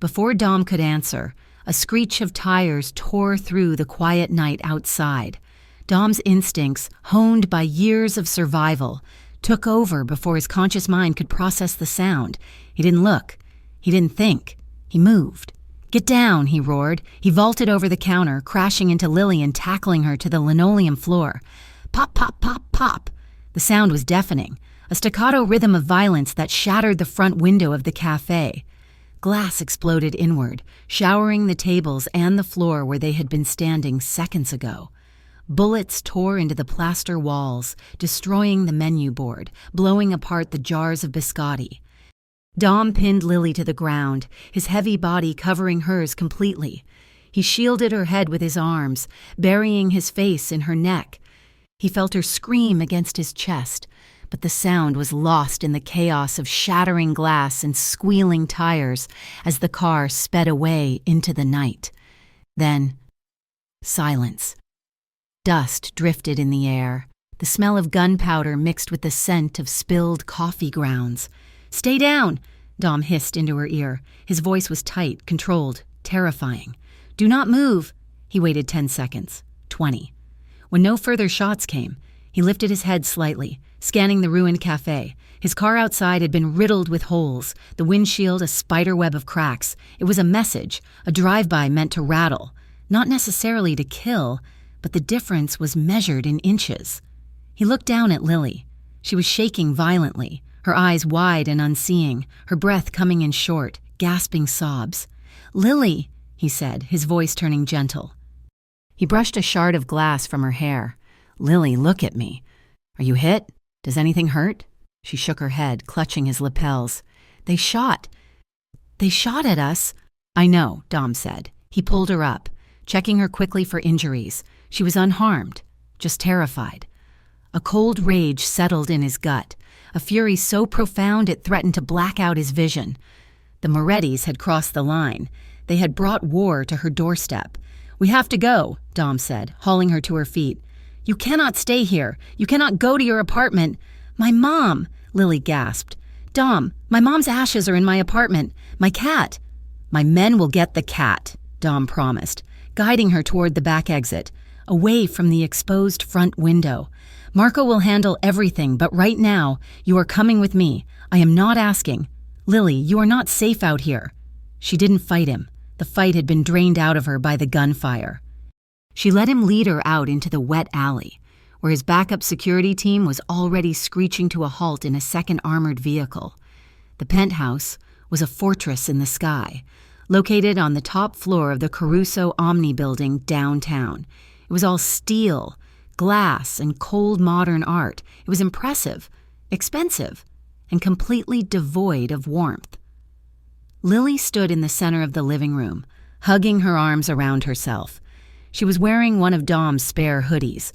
Before Dom could answer, a screech of tires tore through the quiet night outside. Dom's instincts, honed by years of survival, took over before his conscious mind could process the sound. He didn't look. He didn't think. He moved. "Get down," he roared. He vaulted over the counter, crashing into Lily and tackling her to the linoleum floor. Pop, pop, pop, pop. The sound was deafening, a staccato rhythm of violence that shattered the front window of the cafe. Glass exploded inward, showering the tables and the floor where they had been standing seconds ago. Bullets tore into the plaster walls, destroying the menu board, blowing apart the jars of biscotti. Dom pinned Lily to the ground, his heavy body covering hers completely. He shielded her head with his arms, burying his face in her neck. He felt her scream against his chest, but the sound was lost in the chaos of shattering glass and squealing tires as the car sped away into the night. Then, silence. Dust drifted in the air, the smell of gunpowder mixed with the scent of spilled coffee grounds. "Stay down," Dom hissed into her ear. His voice was tight, controlled, terrifying. "Do not move." He waited 10 seconds, 20. When no further shots came, he lifted his head slightly, scanning the ruined cafe. His car outside had been riddled with holes, the windshield a spiderweb of cracks. It was a message, a drive-by meant to rattle, not necessarily to kill, but the difference was measured in inches. He looked down at Lily. She was shaking violently, her eyes wide and unseeing, her breath coming in short, gasping sobs. "Lily," he said, his voice turning gentle. He brushed a shard of glass from her hair. "Lily, look at me. Are you hit? Does anything hurt?" She shook her head, clutching his lapels. They shot at us." "I know," Dom said. He pulled her up, checking her quickly for injuries. She was unharmed, just terrified. A cold rage settled in his gut, a fury so profound it threatened to black out his vision. The Morettis had crossed the line. They had brought war to her doorstep. "We have to go," Dom said, hauling her to her feet. "You cannot stay here. You cannot go to your apartment." "My mom," Lily gasped. "Dom, my mom's ashes are in my apartment. My cat." "My men will get the cat," Dom promised, guiding her toward the back exit, away from the exposed front window. "Marco will handle everything, but right now, you are coming with me. I am not asking. Lily, you are not safe out here." She didn't fight him. The fight had been drained out of her by the gunfire. She let him lead her out into the wet alley, where his backup security team was already screeching to a halt in a second armored vehicle. The penthouse was a fortress in the sky, located on the top floor of the Caruso Omni building downtown. It was all steel, glass, and cold modern art. It was impressive, expensive, and completely devoid of warmth. Lily stood in the center of the living room, hugging her arms around herself. She was wearing one of Dom's spare hoodies,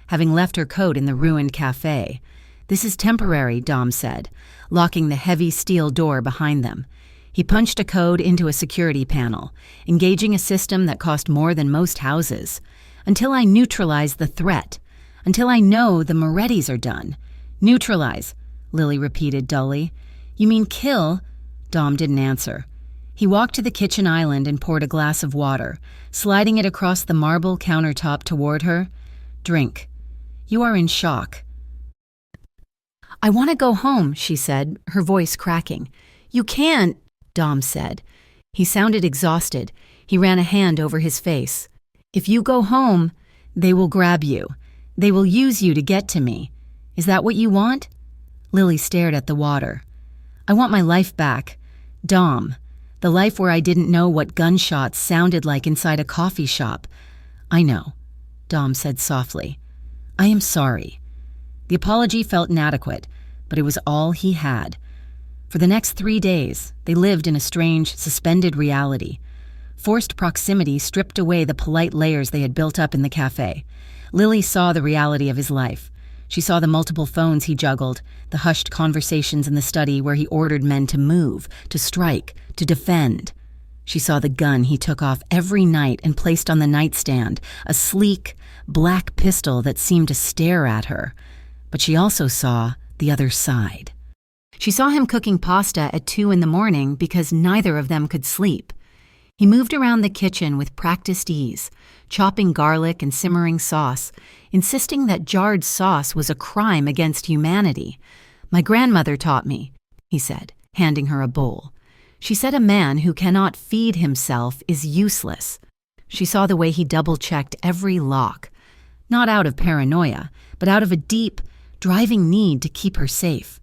having left her coat in the ruined cafe. "This is temporary," Dom said, locking the heavy steel door behind them. He punched a code into a security panel, engaging a system that cost more than most houses. "Until I neutralize the threat. Until I know the Morettis are done." "Neutralize," Lily repeated dully. "You mean kill?" Dom didn't answer. He walked to the kitchen island and poured a glass of water, sliding it across the marble countertop toward her. "Drink. You are in shock." "I want to go home," she said, her voice cracking. "You can't," Dom said. He sounded exhausted. He ran a hand over his face. "If you go home, they will grab you. They will use you to get to me. Is that what you want?" Lily stared at the water. "I want my life back. Dom. The life where I didn't know what gunshots sounded like inside a coffee shop." "I know," Dom said softly. "I am sorry." The apology felt inadequate, but it was all he had. For the next 3 days, they lived in a strange, suspended reality. Forced proximity stripped away the polite layers they had built up in the cafe. Lily saw the reality of his life. She saw the multiple phones he juggled, the hushed conversations in the study where he ordered men to move, to strike, to defend. She saw the gun he took off every night and placed on the nightstand, a sleek, black pistol that seemed to stare at her. But she also saw the other side. She saw him cooking pasta at 2 in the morning because neither of them could sleep. He moved around the kitchen with practiced ease, chopping garlic and simmering sauce, insisting that jarred sauce was a crime against humanity. "My grandmother taught me," he said, handing her a bowl. "She said a man who cannot feed himself is useless." She saw the way he double-checked every lock, not out of paranoia, but out of a deep, driving need to keep her safe.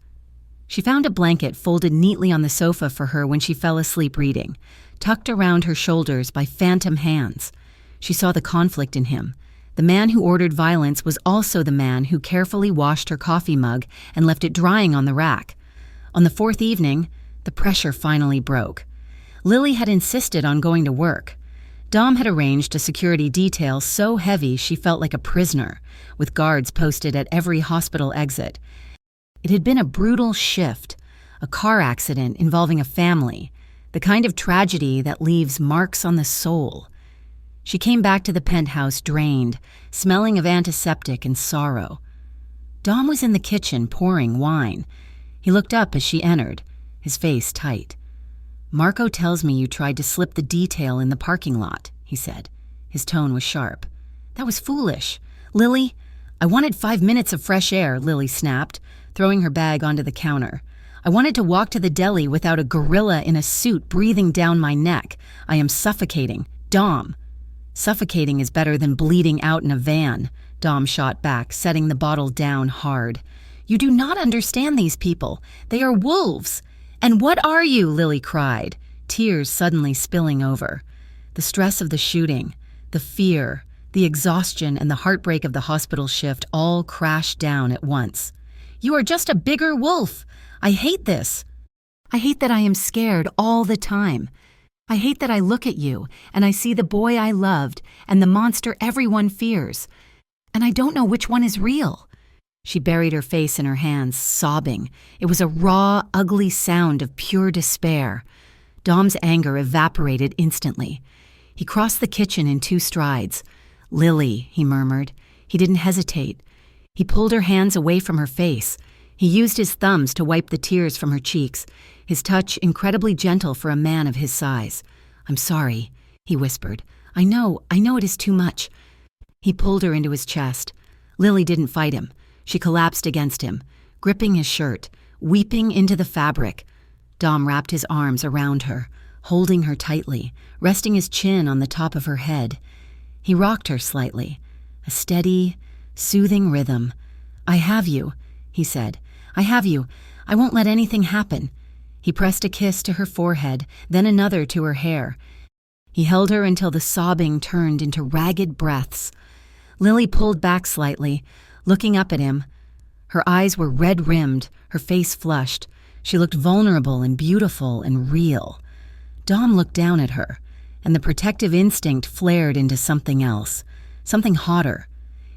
She found a blanket folded neatly on the sofa for her when she fell asleep reading, tucked around her shoulders by phantom hands. She saw the conflict in him. The man who ordered violence was also the man who carefully washed her coffee mug and left it drying on the rack. On the 4th evening, the pressure finally broke. Lily had insisted on going to work. Dom had arranged a security detail so heavy she felt like a prisoner, with guards posted at every hospital exit. It had been a brutal shift, a car accident involving a family, the kind of tragedy that leaves marks on the soul. She came back to the penthouse drained, smelling of antiseptic and sorrow. Dom was in the kitchen pouring wine. He looked up as she entered, his face tight. "Marco tells me you tried to slip the detail in the parking lot," he said. His tone was sharp. "That was foolish. Lily, I wanted 5 minutes of fresh air," Lily snapped, throwing her bag onto the counter. "I wanted to walk to the deli without a gorilla in a suit breathing down my neck. I am suffocating. Dom." "Suffocating is better than bleeding out in a van," Dom shot back, setting the bottle down hard. "You do not understand these people. They are wolves." "And what are you?" Lily cried, tears suddenly spilling over. The stress of the shooting, the fear, the exhaustion, and the heartbreak of the hospital shift all crashed down at once. "You are just a bigger wolf. I hate this. I hate that I am scared all the time. I hate that I look at you and I see the boy I loved and the monster everyone fears. And I don't know which one is real." She buried her face in her hands, sobbing. It was a raw, ugly sound of pure despair. Dom's anger evaporated instantly. He crossed the kitchen in 2 strides. "Lily," he murmured. He didn't hesitate. He pulled her hands away from her face. He used his thumbs to wipe the tears from her cheeks, his touch incredibly gentle for a man of his size. "I'm sorry," he whispered. I know it is too much." He pulled her into his chest. Lily didn't fight him. She collapsed against him, gripping his shirt, weeping into the fabric. Dom wrapped his arms around her, holding her tightly, resting his chin on the top of her head. He rocked her slightly, a steady, soothing rhythm. "I have you," he said. "I have you. I won't let anything happen." He pressed a kiss to her forehead, then another to her hair. He held her until the sobbing turned into ragged breaths. Lily pulled back slightly, looking up at him. Her eyes were red-rimmed, her face flushed. She looked vulnerable and beautiful and real. Dom looked down at her, and the protective instinct flared into something else, something hotter.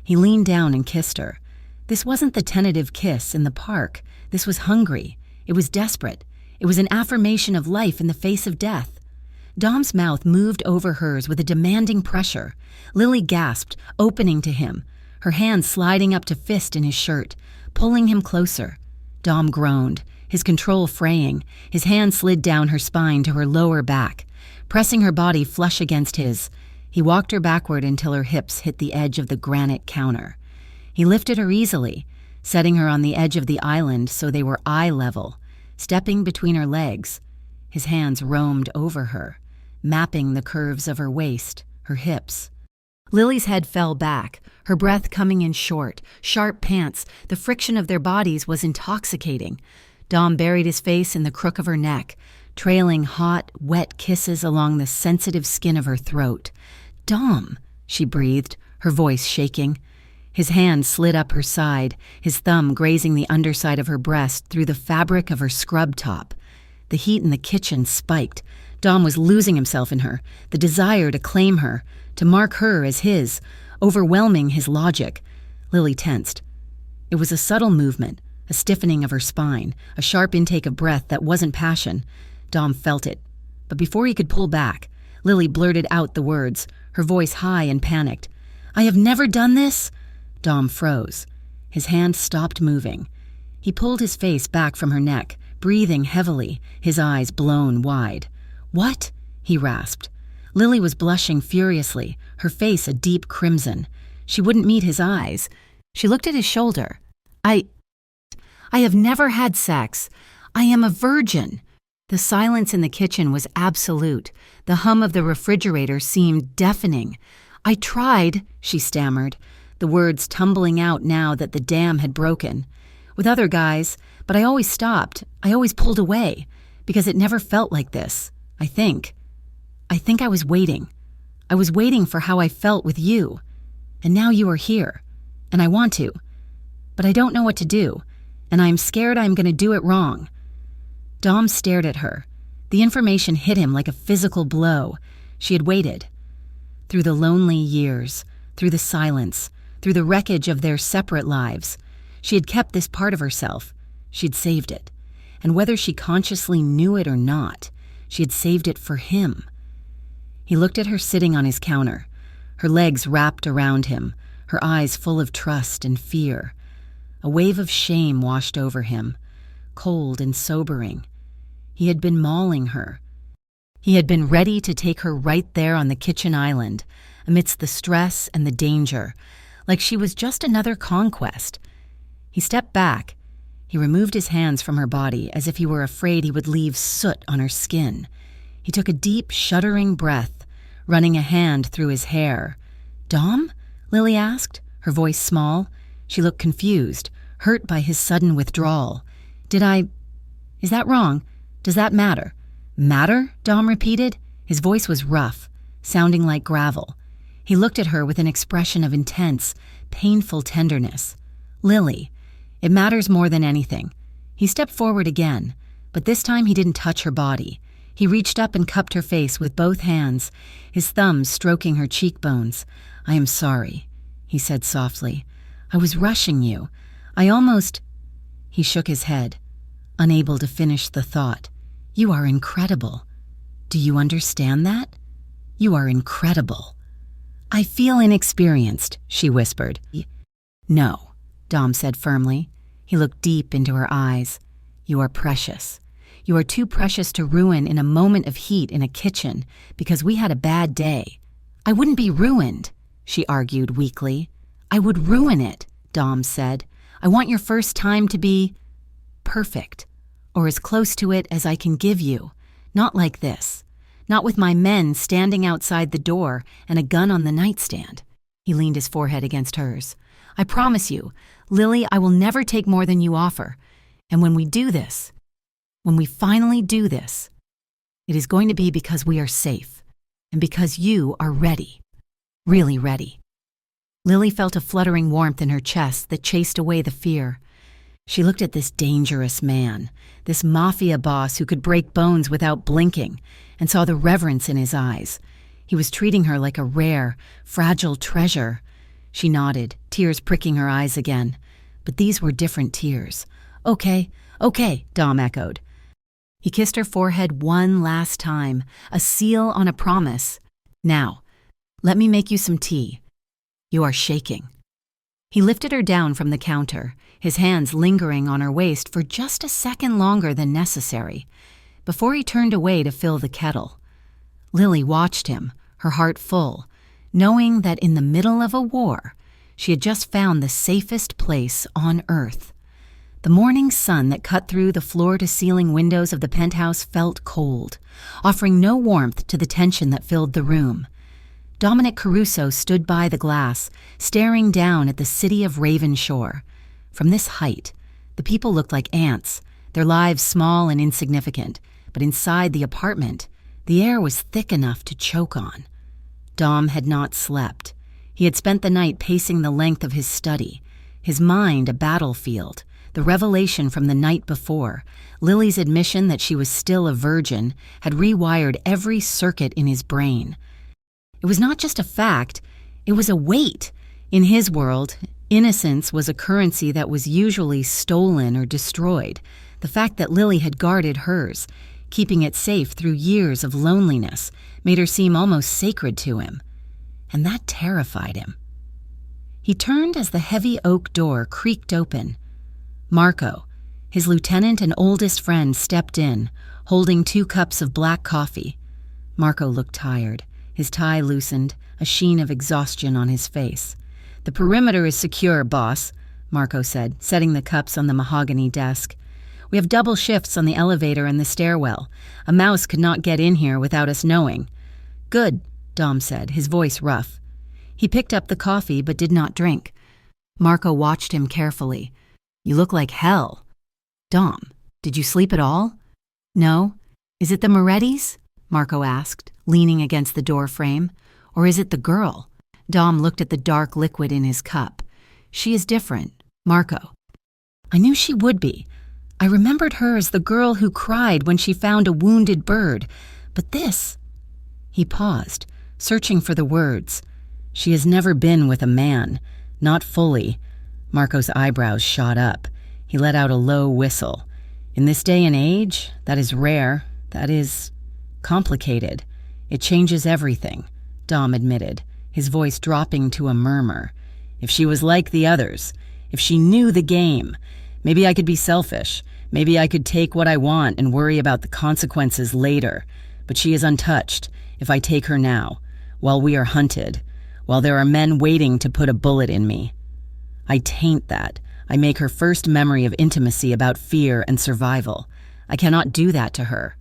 He leaned down and kissed her. This wasn't the tentative kiss in the park. This was hungry. It was desperate. It was an affirmation of life in the face of death. Dom's mouth moved over hers with a demanding pressure. Lily gasped, opening to him, her hand sliding up to fist in his shirt, pulling him closer. Dom groaned, his control fraying. His hand slid down her spine to her lower back, pressing her body flush against his. He walked her backward until her hips hit the edge of the granite counter. He lifted her easily, setting her on the edge of the island so they were eye level, stepping between her legs. His hands roamed over her, mapping the curves of her waist, her hips. Lily's head fell back, her breath coming in short, sharp pants. The friction of their bodies was intoxicating. Dom buried his face in the crook of her neck, trailing hot, wet kisses along the sensitive skin of her throat. "Dom," she breathed, her voice shaking. His hand slid up her side, his thumb grazing the underside of her breast through the fabric of her scrub top. The heat in the kitchen spiked. Dom was losing himself in her, the desire to claim her, to mark her as his, overwhelming his logic. Lily tensed. It was a subtle movement, a stiffening of her spine, a sharp intake of breath that wasn't passion. Dom felt it. But before he could pull back, Lily blurted out the words, her voice high and panicked. "I have never done this!" Dom froze. His hand stopped moving. He pulled his face back from her neck, breathing heavily, his eyes blown wide. "What?" he rasped. Lily was blushing furiously, her face a deep crimson. She wouldn't meet his eyes. She looked at his shoulder. I have never had sex. I am a virgin." The silence in the kitchen was absolute. The hum of the refrigerator seemed deafening. "I tried," she stammered, the words tumbling out now that the dam had broken. "With other guys, but I always stopped. I always pulled away, because it never felt like this, I think I was waiting. I was waiting for how I felt with you. And now you are here, and I want to. But I don't know what to do, and I am scared I am going to do it wrong." Dom stared at her. The information hit him like a physical blow. She had waited. Through the lonely years, through the silence, through the wreckage of their separate lives, she had kept this part of herself. She had saved it. And whether she consciously knew it or not, she had saved it for him. He looked at her sitting on his counter, her legs wrapped around him, her eyes full of trust and fear. A wave of shame washed over him, cold and sobering. He had been mauling her. He had been ready to take her right there on the kitchen island, amidst the stress and the danger, like she was just another conquest. He stepped back. He removed his hands from her body as if he were afraid he would leave soot on her skin. He took a deep, shuddering breath, running a hand through his hair. "Dom?" Lily asked, her voice small. She looked confused, hurt by his sudden withdrawal. Is that wrong? Does that matter?" "Matter?" Dom repeated. His voice was rough, sounding like gravel. He looked at her with an expression of intense, painful tenderness. "Lily, it matters more than anything." He stepped forward again, but this time he didn't touch her body. He reached up and cupped her face with both hands, his thumbs stroking her cheekbones. "I am sorry," he said softly. "I was rushing you. He shook his head, unable to finish the thought. "You are incredible. Do you understand that? You are incredible." "I feel inexperienced," she whispered. "No," Dom said firmly. He looked deep into her eyes. "You are precious. You are too precious to ruin in a moment of heat in a kitchen because we had a bad day." "I wouldn't be ruined," she argued weakly. "I would ruin it," Dom said. "I want your first time to be perfect, or as close to it as I can give you. Not like this. Not with my men standing outside the door and a gun on the nightstand." He leaned his forehead against hers. "I promise you, Lily, I will never take more than you offer. And when we finally do this, it is going to be because we are safe and because you are ready, really ready." Lily felt a fluttering warmth in her chest that chased away the fear. She looked at this dangerous man, this mafia boss who could break bones without blinking, and saw the reverence in his eyes. He was treating her like a rare, fragile treasure. She nodded, tears pricking her eyes again. But these were different tears. Okay, Dom echoed. He kissed her forehead one last time, a seal on a promise. "Now, let me make you some tea. You are shaking." He lifted her down from the counter, his hands lingering on her waist for just a second longer than necessary, before he turned away to fill the kettle. Lily watched him, her heart full, knowing that in the middle of a war, she had just found the safest place on earth. The morning sun that cut through the floor-to-ceiling windows of the penthouse felt cold, offering no warmth to the tension that filled the room. Dominic Caruso stood by the glass, staring down at the city of Ravenshore. From this height, the people looked like ants, their lives small and insignificant, but inside the apartment, the air was thick enough to choke on. Dom had not slept. He had spent the night pacing the length of his study, his mind a battlefield. The revelation from the night before, Lily's admission that she was still a virgin, had rewired every circuit in his brain. It was not just a fact, it was a weight. In his world, innocence was a currency that was usually stolen or destroyed. The fact that Lily had guarded hers, keeping it safe through years of loneliness, made her seem almost sacred to him. And that terrified him. He turned as the heavy oak door creaked open. Marco, his lieutenant and oldest friend, stepped in, holding 2 cups of black coffee. Marco looked tired, his tie loosened, a sheen of exhaustion on his face. "The perimeter is secure, boss," Marco said, setting the cups on the mahogany desk. "We have double shifts on the elevator and the stairwell. A mouse could not get in here without us knowing." "Good," Dom said, his voice rough. He picked up the coffee but did not drink. Marco watched him carefully. "You look like hell." "Dom, did you sleep at all?" "No. Is it the Morettis?" Marco asked, leaning against the door frame. "Or is it the girl?" Dom looked at the dark liquid in his cup. "She is different, Marco." "I knew she would be. I remembered her as the girl who cried when she found a wounded bird. But this—" He paused, searching for the words. "She has never been with a man. Not fully." Marco's eyebrows shot up. He let out a low whistle. "In this day and age, that is rare. That is complicated. It changes everything," Dom admitted, his voice dropping to a murmur. "If she was like the others, if she knew the game, maybe I could be selfish. Maybe I could take what I want and worry about the consequences later. But she is untouched if I take her now, while we are hunted, while there are men waiting to put a bullet in me. I taint that. I make her first memory of intimacy about fear and survival. I cannot do that to her."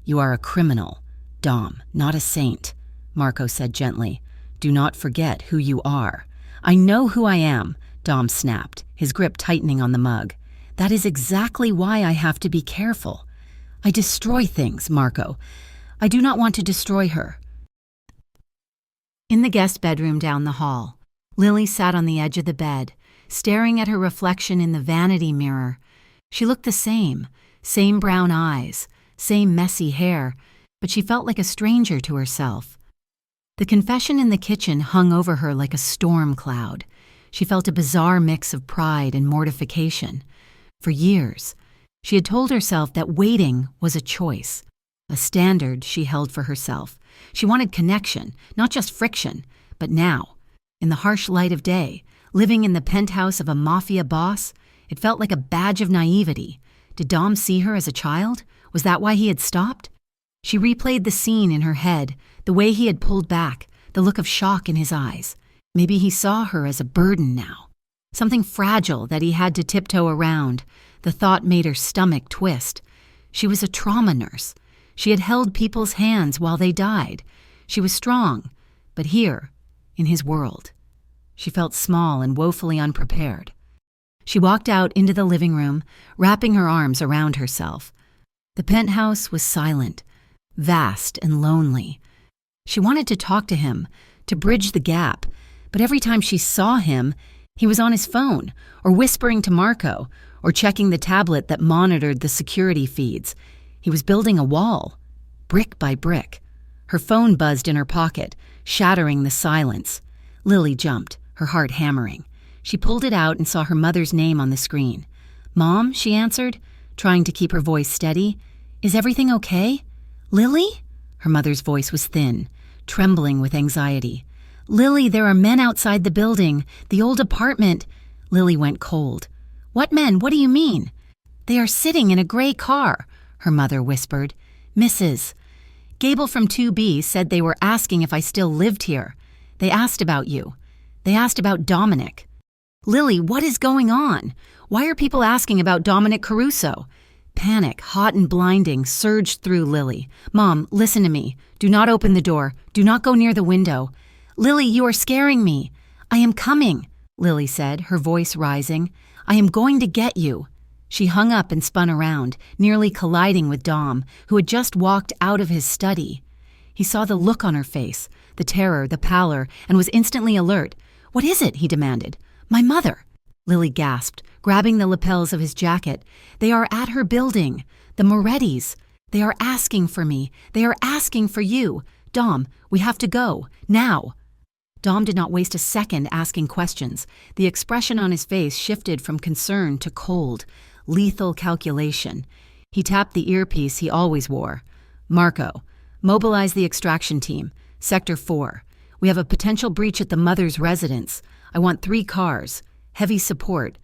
"You are a criminal, Dom, not a saint," Marco said gently. "Do not forget who you are." "I know who I am," Dom snapped, his grip tightening on the mug. "That is exactly why I have to be careful. I destroy things, Marco. I do not want to destroy her." In the guest bedroom down the hall, Lily sat on the edge of the bed, staring at her reflection in the vanity mirror. She looked the same brown eyes, same messy hair, but she felt like a stranger to herself. The confession in the kitchen hung over her like a storm cloud. She felt a bizarre mix of pride and mortification. For years, she had told herself that waiting was a choice, a standard she held for herself. She wanted connection, not just friction. But now, in the harsh light of day, living in the penthouse of a mafia boss, it felt like a badge of naivety. Did Dom see her as a child? Was that why he had stopped? She replayed the scene in her head, the way he had pulled back, the look of shock in his eyes. Maybe he saw her as a burden now, something fragile that he had to tiptoe around. The thought made her stomach twist. She was a trauma nurse. She had held people's hands while they died. She was strong, but here, in his world, she felt small and woefully unprepared. She walked out into the living room, wrapping her arms around herself. The penthouse was silent, vast and lonely. She wanted to talk to him, to bridge the gap, but every time she saw him, he was on his phone, or whispering to Marco, or checking the tablet that monitored the security feeds. He was building a wall, brick by brick. Her phone buzzed in her pocket, shattering the silence. Lily jumped, her heart hammering. She pulled it out and saw her mother's name on the screen. "Mom," she answered, trying to keep her voice steady. "Is everything okay?" "Lily?" Her mother's voice was thin, trembling with anxiety. "Lily, there are men outside the building, the old apartment." Lily went cold. "What men? What do you mean?" "They are sitting in a gray car," her mother whispered. "Mrs. Gable from 2B said they were asking if I still lived here. They asked about you. They asked about Dominic." "Lily, what is going on? Why are people asking about Dominic Caruso?" Panic, hot and blinding, surged through Lily. "Mom, listen to me. Do not open the door. Do not go near the window." "Lily, you are scaring me." "I am coming," Lily said, her voice rising. "I am going to get you." She hung up and spun around, nearly colliding with Dom, who had just walked out of his study. He saw the look on her face, the terror, the pallor, and was instantly alert. "What is it?" he demanded. "My mother," Lily gasped, grabbing the lapels of his jacket. "They are at her building. The Morettis. They are asking for me. They are asking for you. Dom, we have to go. Now." Dom did not waste a second asking questions. The expression on his face shifted from concern to cold, lethal calculation. He tapped the earpiece he always wore. "Marco, mobilize the extraction team. Sector 4. We have a potential breach at the mother's residence. I want 3 cars. Heavy support."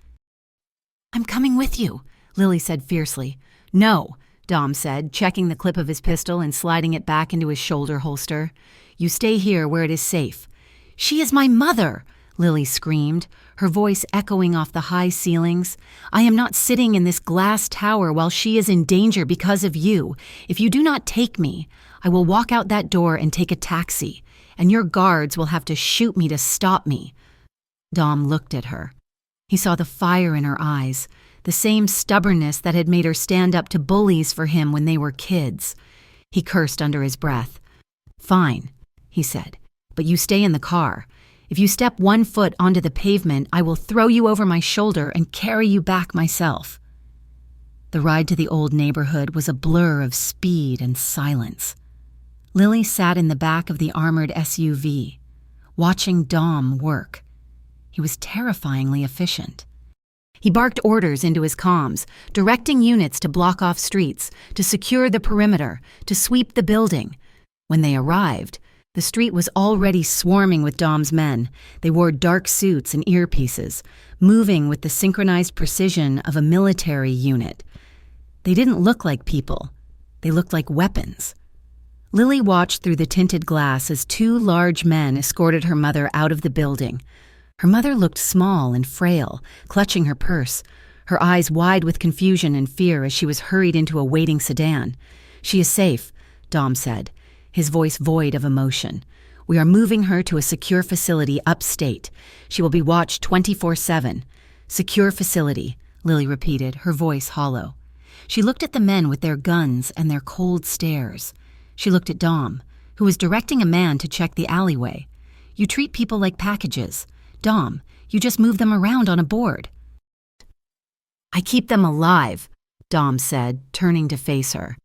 "I'm coming with you," Lily said fiercely. "No," Dom said, checking the clip of his pistol and sliding it back into his shoulder holster. "You stay here where it is safe." "She is my mother!" Lily screamed, her voice echoing off the high ceilings. "I am not sitting in this glass tower while she is in danger because of you. If you do not take me, I will walk out that door and take a taxi, and your guards will have to shoot me to stop me." Dom looked at her. He saw the fire in her eyes, the same stubbornness that had made her stand up to bullies for him when they were kids. He cursed under his breath. "Fine," he said, "but you stay in the car. If you step 1 foot onto the pavement, I will throw you over my shoulder and carry you back myself." The ride to the old neighborhood was a blur of speed and silence. Lily sat in the back of the armored SUV, watching Dom work. He was terrifyingly efficient. He barked orders into his comms, directing units to block off streets, to secure the perimeter, to sweep the building. When they arrived, the street was already swarming with Dom's men. They wore dark suits and earpieces, moving with the synchronized precision of a military unit. They didn't look like people. They looked like weapons. Lily watched through the tinted glass as 2 large men escorted her mother out of the building. Her mother looked small and frail, clutching her purse, her eyes wide with confusion and fear as she was hurried into a waiting sedan. "She is safe," Dom said, his voice void of emotion. "We are moving her to a secure facility upstate. She will be watched 24/7. "Secure facility," Lily repeated, her voice hollow. She looked at the men with their guns and their cold stares. She looked at Dom, who was directing a man to check the alleyway. "You treat people like packages. Dom, you just move them around on a board." "I keep them alive," Dom said, turning to face her.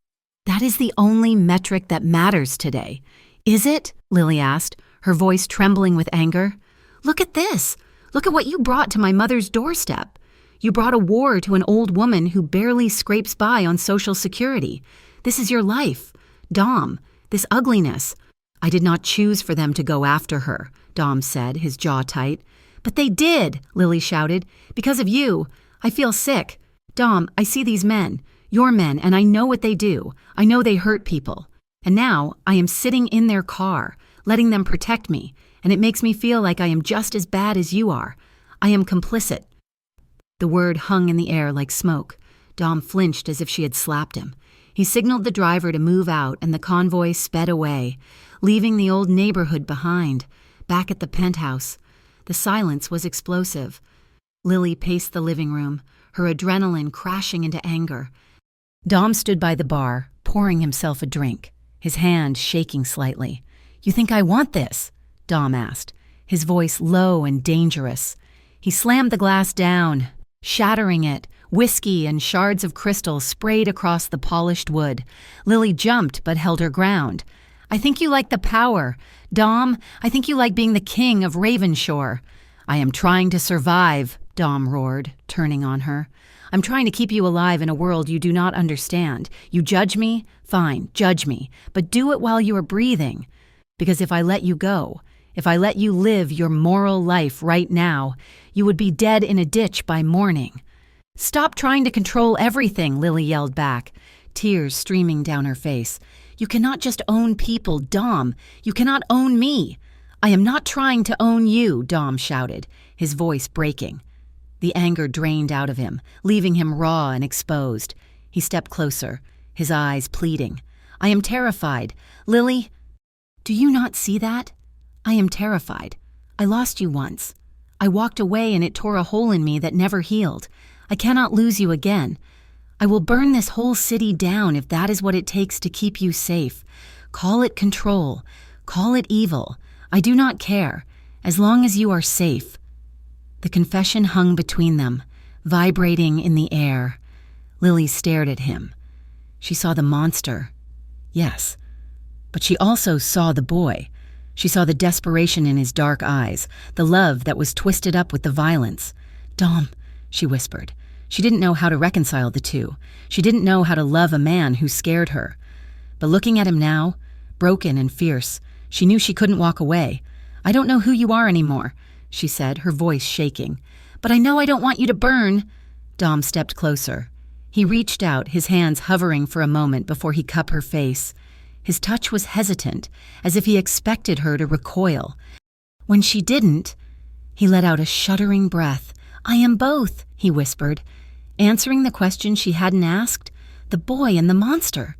"That is the only metric that matters today." "Is it?" Lily asked, her voice trembling with anger. "Look at this. Look at what you brought to my mother's doorstep. You brought a war to an old woman who barely scrapes by on Social Security. This is your life. Dom, this ugliness. I did not choose for them to go after her," Dom said, his jaw tight. "But they did," Lily shouted. "Because of you. I feel sick. Dom, I see these men, your men, and I know what they do. I know they hurt people. And now I am sitting in their car, letting them protect me, and it makes me feel like I am just as bad as you are. I am complicit." The word hung in the air like smoke. Dom flinched as if she had slapped him. He signaled the driver to move out, and the convoy sped away, leaving the old neighborhood behind, back at the penthouse. The silence was explosive. Lily paced the living room, her adrenaline crashing into anger. Dom stood by the bar, pouring himself a drink, his hand shaking slightly. "You think I want this?" Dom asked, his voice low and dangerous. He slammed the glass down, shattering it. Whiskey and shards of crystal sprayed across the polished wood. Lily jumped but held her ground. "I think you like the power. Dom, I think you like being the king of Ravenshore." "I am trying to survive," Dom roared, turning on her. "I'm trying to keep you alive in a world you do not understand. You judge me? Fine, judge me. But do it while you are breathing. Because if I let you go, if I let you live your moral life right now, you would be dead in a ditch by morning." "Stop trying to control everything," Lily yelled back, tears streaming down her face. "You cannot just own people, Dom. You cannot own me." "I am not trying to own you," Dom shouted, his voice breaking. The anger drained out of him, leaving him raw and exposed. He stepped closer, his eyes pleading. "I am terrified. Lily, do you not see that? I am terrified. I lost you once. I walked away and it tore a hole in me that never healed. I cannot lose you again. I will burn this whole city down if that is what it takes to keep you safe. Call it control. Call it evil. I do not care, as long as you are safe." The confession hung between them, vibrating in the air. Lily stared at him. She saw the monster. Yes, but she also saw the boy. She saw the desperation in his dark eyes, the love that was twisted up with the violence. "Dom," she whispered, She didn't know how to reconcile the two. She didn't know how to love a man who scared her. But looking at him now, broken and fierce, she knew she couldn't walk away. "I don't know who you are anymore," she said, her voice shaking. "But I know I don't want you to burn." Dom stepped closer. He reached out, his hands hovering for a moment before he cupped her face. His touch was hesitant, as if he expected her to recoil. When she didn't, he let out a shuddering breath. "I am both," he whispered, answering the question she hadn't asked. "The boy and the monster.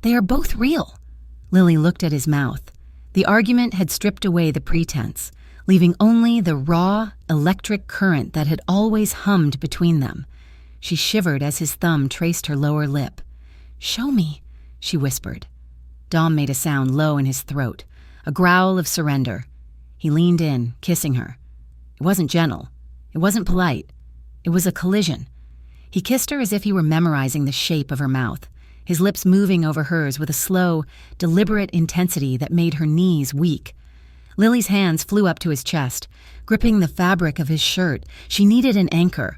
They are both real." Lily looked at his mouth. The argument had stripped away the pretense, leaving only the raw, electric current that had always hummed between them. She shivered as his thumb traced her lower lip. "Show me," she whispered. Dom made a sound low in his throat, a growl of surrender. He leaned in, kissing her. It wasn't gentle. It wasn't polite. It was a collision. He kissed her as if he were memorizing the shape of her mouth, his lips moving over hers with a slow, deliberate intensity that made her knees weak. Lily's hands flew up to his chest, gripping the fabric of his shirt. She needed an anchor.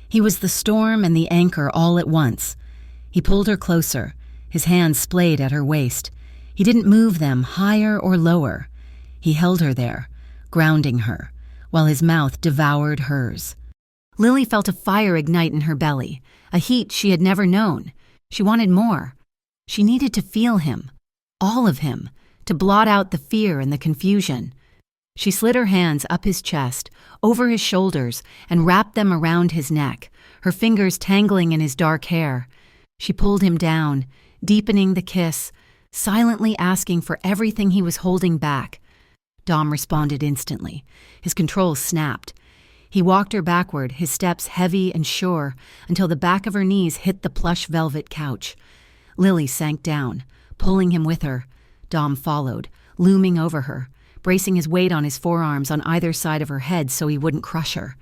He was the storm and the anchor all at once. He pulled her closer, his hands splayed at her waist. He didn't move them higher or lower. He held her there, grounding her, while his mouth devoured hers. Lily felt a fire ignite in her belly, a heat she had never known. She wanted more. She needed to feel him, all of him, to blot out the fear and the confusion. She slid her hands up his chest, over his shoulders, and wrapped them around his neck, her fingers tangling in his dark hair. She pulled him down, deepening the kiss, silently asking for everything he was holding back. Dom responded instantly. His control snapped. He walked her backward, his steps heavy and sure, until the back of her knees hit the plush velvet couch. Lily sank down, pulling him with her. Dom followed, looming over her, bracing his weight on his forearms on either side of her head so he wouldn't crush her.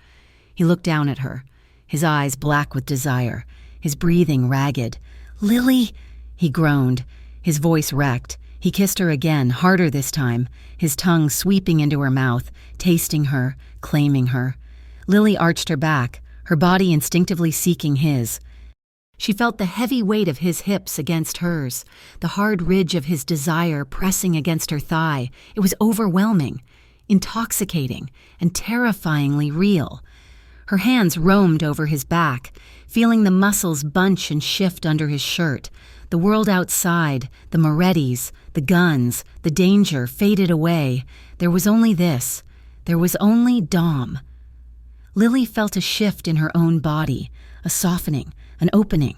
He looked down at her, his eyes black with desire, his breathing ragged. "Lily," he groaned, his voice wrecked. He kissed her again, harder this time, his tongue sweeping into her mouth, tasting her, claiming her. Lily arched her back, her body instinctively seeking his. She felt the heavy weight of his hips against hers, the hard ridge of his desire pressing against her thigh. It was overwhelming, intoxicating, and terrifyingly real. Her hands roamed over his back, feeling the muscles bunch and shift under his shirt. The world outside, the Morettis, the guns, the danger faded away. There was only this. There was only Dom. Lily felt a shift in her own body, a softening, an opening.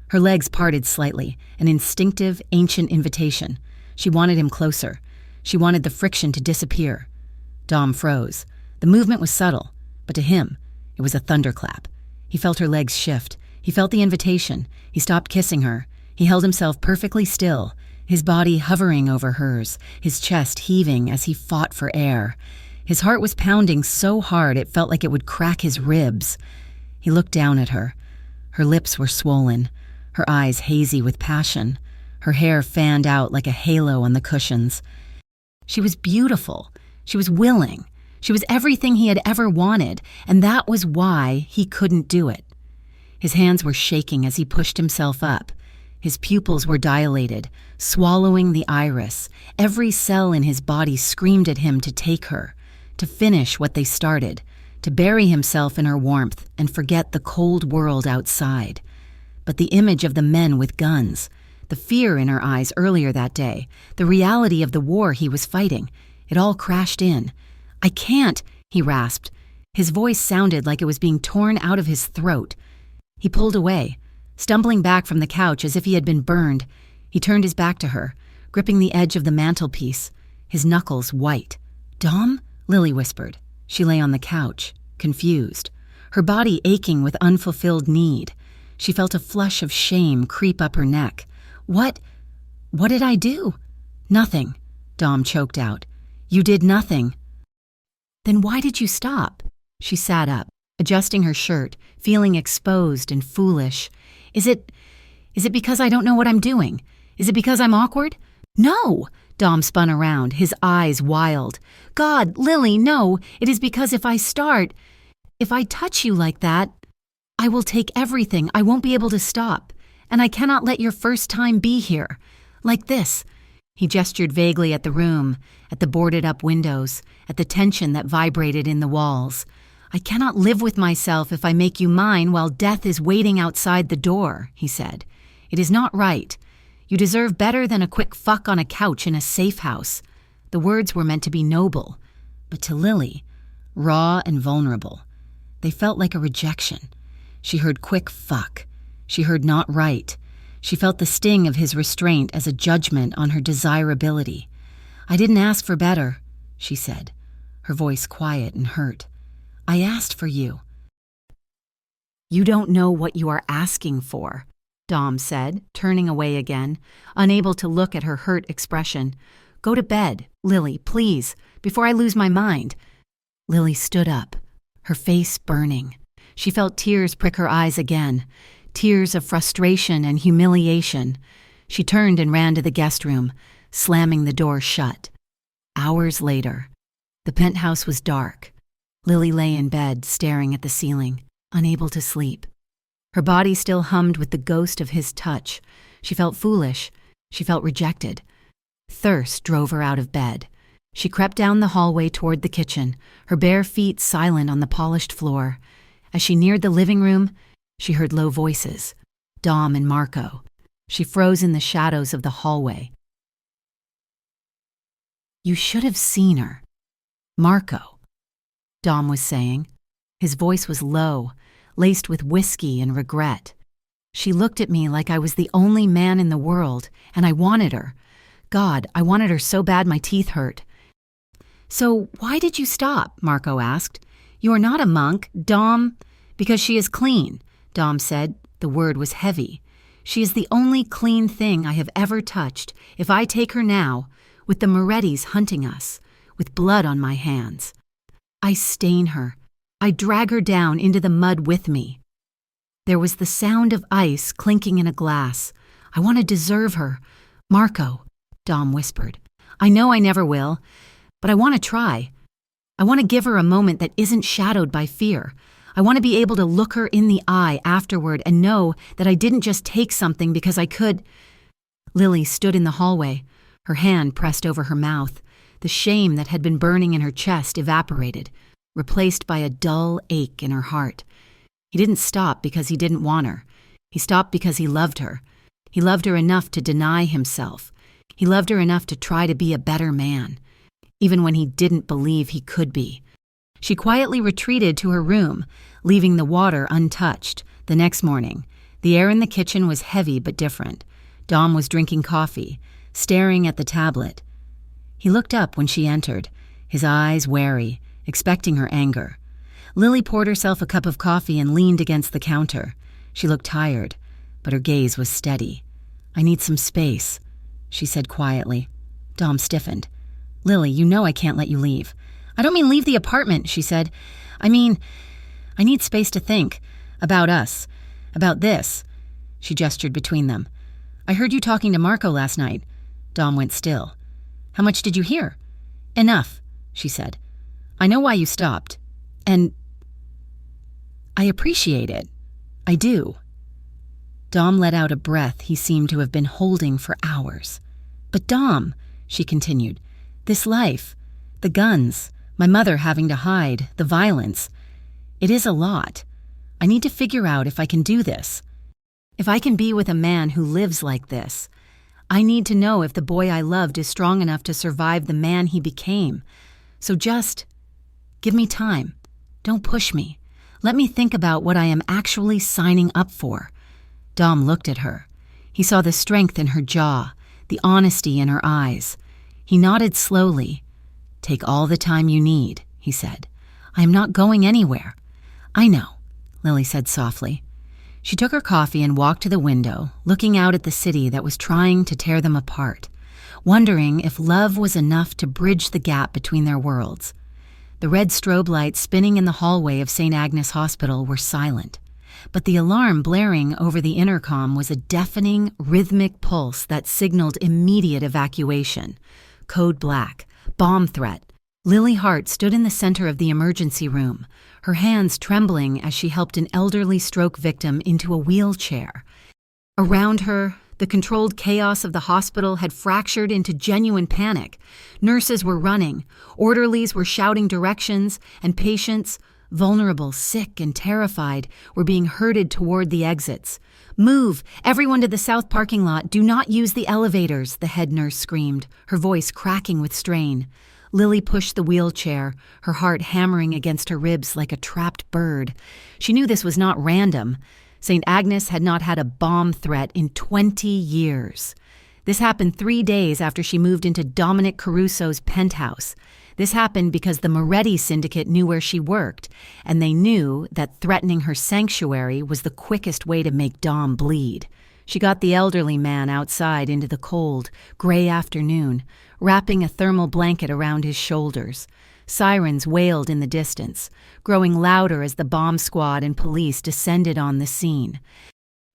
Her legs parted slightly, an instinctive, ancient invitation. She wanted him closer. She wanted the friction to disappear. Dom froze. The movement was subtle, but to him, it was a thunderclap. He felt her legs shift. He felt the invitation. He stopped kissing her. He held himself perfectly still, his body hovering over hers, his chest heaving as he fought for air. His heart was pounding so hard it felt like it would crack his ribs. He looked down at her. Her lips were swollen, her eyes hazy with passion. Her hair fanned out like a halo on the cushions. She was beautiful. She was willing. She was everything he had ever wanted, and that was why he couldn't do it. His hands were shaking as he pushed himself up. His pupils were dilated, swallowing the iris. Every cell in his body screamed at him to take her, to finish what they started, to bury himself in her warmth and forget the cold world outside. But the image of the men with guns, the fear in her eyes earlier that day, the reality of the war he was fighting, it all crashed in. "I can't," he rasped. His voice sounded like it was being torn out of his throat. He pulled away, stumbling back from the couch as if he had been burned. He turned his back to her, gripping the edge of the mantelpiece, his knuckles white. "Dom?" Lily whispered. She lay on the couch, confused, her body aching with unfulfilled need. She felt a flush of shame creep up her neck. What did I do?" "Nothing," Dom choked out. "You did nothing." "Then why did you stop?" She sat up, adjusting her shirt, feeling exposed and foolish. Is it because I don't know what I'm doing? Is it because I'm awkward?" "No!" Dom spun around, his eyes wild. "God, Lily, no! It is because if I touch you like that..." I will take everything. I won't be able to stop. And I cannot let your first time be here. Like this." He gestured vaguely at the room, at the boarded-up windows, at the tension that vibrated in the walls. "I cannot live with myself if I make you mine while death is waiting outside the door," he said. "It is not right. You deserve better than a quick fuck on a couch in a safe house." The words were meant to be noble, but to Lily, raw and vulnerable, they felt like a rejection. She heard quick fuck. She heard not right. She felt the sting of his restraint as a judgment on her desirability. "I didn't ask for better," she said, her voice quiet and hurt. "I asked for you." "You don't know what you are asking for," Dom said, turning away again, unable to look at her hurt expression. "Go to bed, Lily, please, before I lose my mind." Lily stood up, her face burning. She felt tears prick her eyes again, tears of frustration and humiliation. She turned and ran to the guest room, slamming the door shut. Hours later, the penthouse was dark. Lily lay in bed, staring at the ceiling, unable to sleep. Her body still hummed with the ghost of his touch. She felt foolish. She felt rejected. Thirst drove her out of bed. She crept down the hallway toward the kitchen, her bare feet silent on the polished floor. As she neared the living room, she heard low voices, Dom and Marco. She froze in the shadows of the hallway. "You should have seen her. Marco," Dom was saying. His voice was low, laced with whiskey and regret. "She looked at me like I was the only man in the world, and I wanted her. God, I wanted her so bad my teeth hurt." "So why did you stop?" Marco asked. "You are not a monk, Dom." "Because she is clean," Dom said. The word was heavy. "She is the only clean thing I have ever touched. If I take her now, with the Morettis hunting us, with blood on my hands, I stain her. I drag her down into the mud with me." There was the sound of ice clinking in a glass. "I want to deserve her. Marco," Dom whispered. "I know I never will, but I want to try. I want to give her a moment that isn't shadowed by fear. I want to be able to look her in the eye afterward and know that I didn't just take something because I could." Lily stood in the hallway, her hand pressed over her mouth. The shame that had been burning in her chest evaporated, replaced by a dull ache in her heart. He didn't stop because he didn't want her. He stopped because he loved her. He loved her enough to deny himself. He loved her enough to try to be a better man, even when he didn't believe he could be. She quietly retreated to her room, leaving the water untouched. The next morning, the air in the kitchen was heavy but different. Dom was drinking coffee, staring at the tablet. He looked up when she entered, his eyes wary, expecting her anger. Lily poured herself a cup of coffee and leaned against the counter. She looked tired, but her gaze was steady. "I need some space," she said quietly. Dom stiffened. "Lily, you know I can't let you leave." "I don't mean leave the apartment," she said. I need space to think. About us. About this." She gestured between them. "I heard you talking to Marco last night." Dom went still. "How much did you hear?" "Enough," she said. "I know why you stopped. And I appreciate it. I do." Dom let out a breath he seemed to have been holding for hours. "But Dom," she continued, "this life, the guns, my mother having to hide, the violence, it is a lot. I need to figure out if I can do this. If I can be with a man who lives like this. I need to know if the boy I loved is strong enough to survive the man he became. So just give me time. Don't push me. Let me think about what I am actually signing up for." Dom looked at her. He saw the strength in her jaw, the honesty in her eyes. He nodded slowly. "Take all the time you need," he said. "I am not going anywhere." "I know," Lily said softly. She took her coffee and walked to the window, looking out at the city that was trying to tear them apart, wondering if love was enough to bridge the gap between their worlds. The red strobe lights spinning in the hallway of St. Agnes Hospital were silent, but the alarm blaring over the intercom was a deafening, rhythmic pulse that signaled immediate evacuation. Code black. Bomb threat. Lily Hart stood in the center of the emergency room, her hands trembling as she helped an elderly stroke victim into a wheelchair. Around her, the controlled chaos of the hospital had fractured into genuine panic. Nurses were running, orderlies were shouting directions, and patients, vulnerable, sick, and terrified, were being herded toward the exits. "Move! Everyone to the south parking lot! Do not use the elevators!" the head nurse screamed, her voice cracking with strain. Lily pushed the wheelchair, her heart hammering against her ribs like a trapped bird. She knew this was not random. St. Agnes had not had a bomb threat in 20 years. This happened 3 days after she moved into Dominic Caruso's penthouse. This happened because the Moretti syndicate knew where she worked, and they knew that threatening her sanctuary was the quickest way to make Dom bleed. She got the elderly man outside into the cold, gray afternoon, wrapping a thermal blanket around his shoulders. Sirens wailed in the distance, growing louder as the bomb squad and police descended on the scene.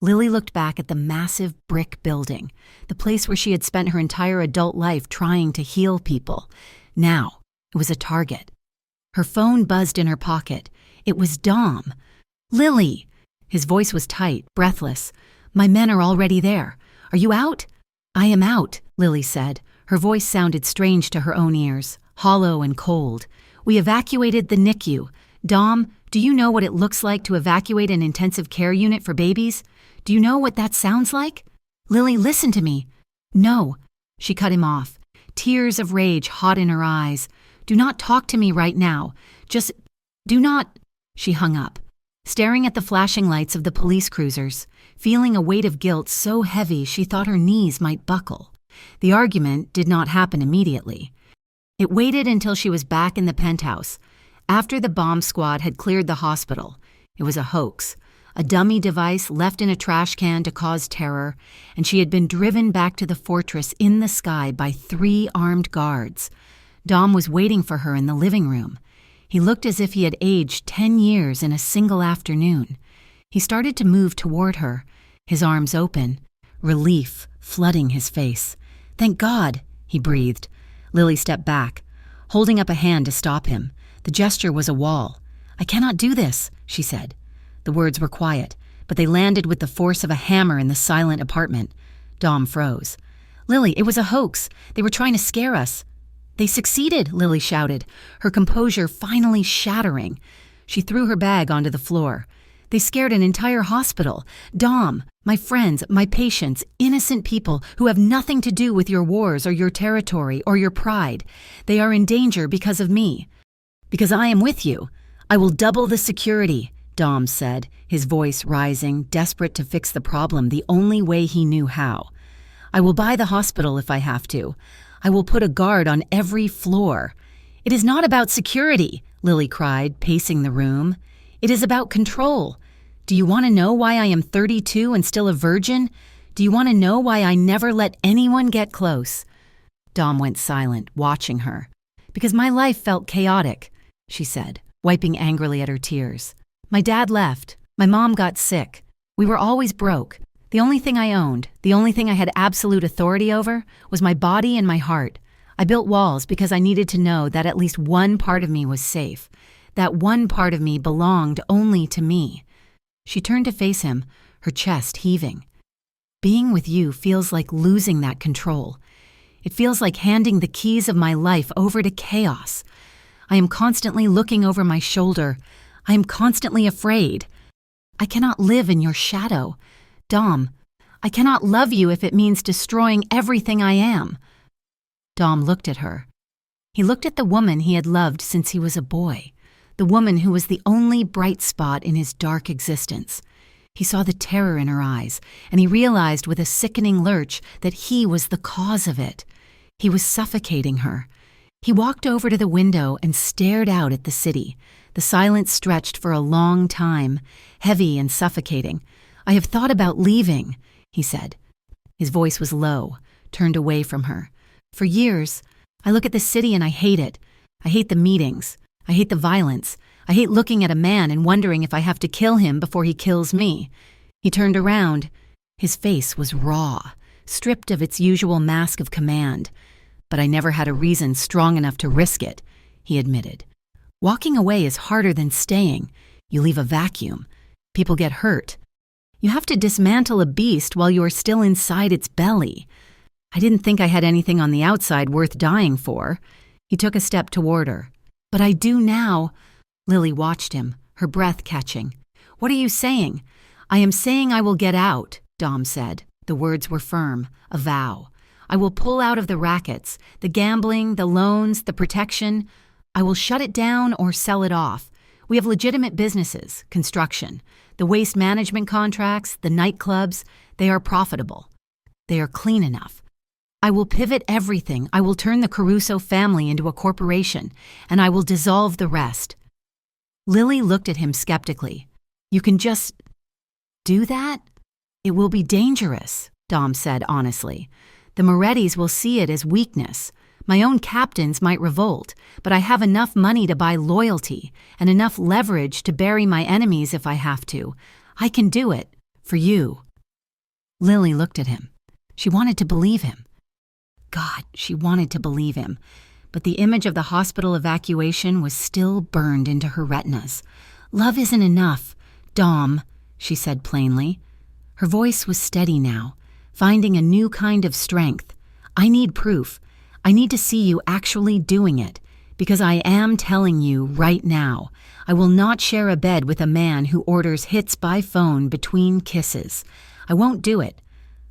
Lily looked back at the massive brick building, the place where she had spent her entire adult life trying to heal people. Now, it was a target. Her phone buzzed in her pocket. It was Dom. "Lily!" His voice was tight, breathless. "My men are already there. Are you out?" "I am out," Lily said. Her voice sounded strange to her own ears, hollow and cold. "We evacuated the NICU. Dom, do you know what it looks like to evacuate an intensive care unit for babies? Do you know what that sounds like?" "Lily, listen to me." "No." She cut him off, tears of rage hot in her eyes. "Do not talk to me right now. Just do not." She hung up, staring at the flashing lights of the police cruisers, feeling a weight of guilt so heavy she thought her knees might buckle. The argument did not happen immediately. It waited until she was back in the penthouse, after the bomb squad had cleared the hospital. It was a hoax, a dummy device left in a trash can to cause terror, and she had been driven back to the fortress in the sky by 3 armed guards. Dom was waiting for her in the living room. He looked as if he had aged 10 years in a single afternoon. He started to move toward her, his arms open, relief flooding his face. "Thank God," he breathed. Lily stepped back, holding up a hand to stop him. The gesture was a wall. "I cannot do this," she said. The words were quiet, but they landed with the force of a hammer in the silent apartment. Dom froze. "Lily, it was a hoax. They were trying to scare us." "They succeeded," Lily shouted, her composure finally shattering. She threw her bag onto the floor. "They scared an entire hospital. Dom, my friends, my patients, innocent people who have nothing to do with your wars or your territory or your pride. They are in danger because of me. Because I am with you. I will double the security," Dom said, his voice rising, desperate to fix the problem the only way he knew how. "I will buy the hospital if I have to. I will put a guard on every floor." "It is not about security," Lily cried, pacing the room. "It is about control. Do you want to know why I am 32 and still a virgin? Do you want to know why I never let anyone get close?" Dom went silent, watching her. "Because my life felt chaotic," she said, wiping angrily at her tears. "My dad left. My mom got sick. We were always broke. The only thing I owned, the only thing I had absolute authority over, was my body and my heart. I built walls because I needed to know that at least one part of me was safe. That one part of me belonged only to me." She turned to face him, her chest heaving. "Being with you feels like losing that control. It feels like handing the keys of my life over to chaos. I am constantly looking over my shoulder. I am constantly afraid. I cannot live in your shadow. Dom, I cannot love you if it means destroying everything I am." Dom looked at her. He looked at the woman he had loved since he was a boy, the woman who was the only bright spot in his dark existence. He saw the terror in her eyes, and he realized with a sickening lurch that he was the cause of it. He was suffocating her. He walked over to the window and stared out at the city. The silence stretched for a long time, heavy and suffocating. "I have thought about leaving," he said. His voice was low, turned away from her. "For years, I look at the city and I hate it. I hate the meetings. I hate the violence. I hate looking at a man and wondering if I have to kill him before he kills me." He turned around. His face was raw, stripped of its usual mask of command. "But I never had a reason strong enough to risk it," he admitted. Walking away is harder than staying. You leave a vacuum. People get hurt. You have to dismantle a beast while you are still inside its belly. I didn't think I had anything on the outside worth dying for. He took a step toward her. But I do now. Lily watched him, her breath catching. What are you saying? I am saying I will get out, Dom said. The words were firm, a vow. I will pull out of the rackets, the gambling, the loans, the protection. I will shut it down or sell it off. We have legitimate businesses, construction, the waste management contracts, the nightclubs. They are profitable. They are clean enough. I will pivot everything. I will turn the Caruso family into a corporation, and I will dissolve the rest. Lily looked at him skeptically. You can just do that? It will be dangerous, Dom said honestly. The Morettis will see it as weakness. My own captains might revolt, but I have enough money to buy loyalty and enough leverage to bury my enemies if I have to. I can do it. For you. Lily looked at him. She wanted to believe him. God, she wanted to believe him. But the image of the hospital evacuation was still burned into her retinas. Love isn't enough, Dom, she said plainly. Her voice was steady now, finding a new kind of strength. I need proof. I need to see you actually doing it, because I am telling you right now, I will not share a bed with a man who orders hits by phone between kisses. I won't do it.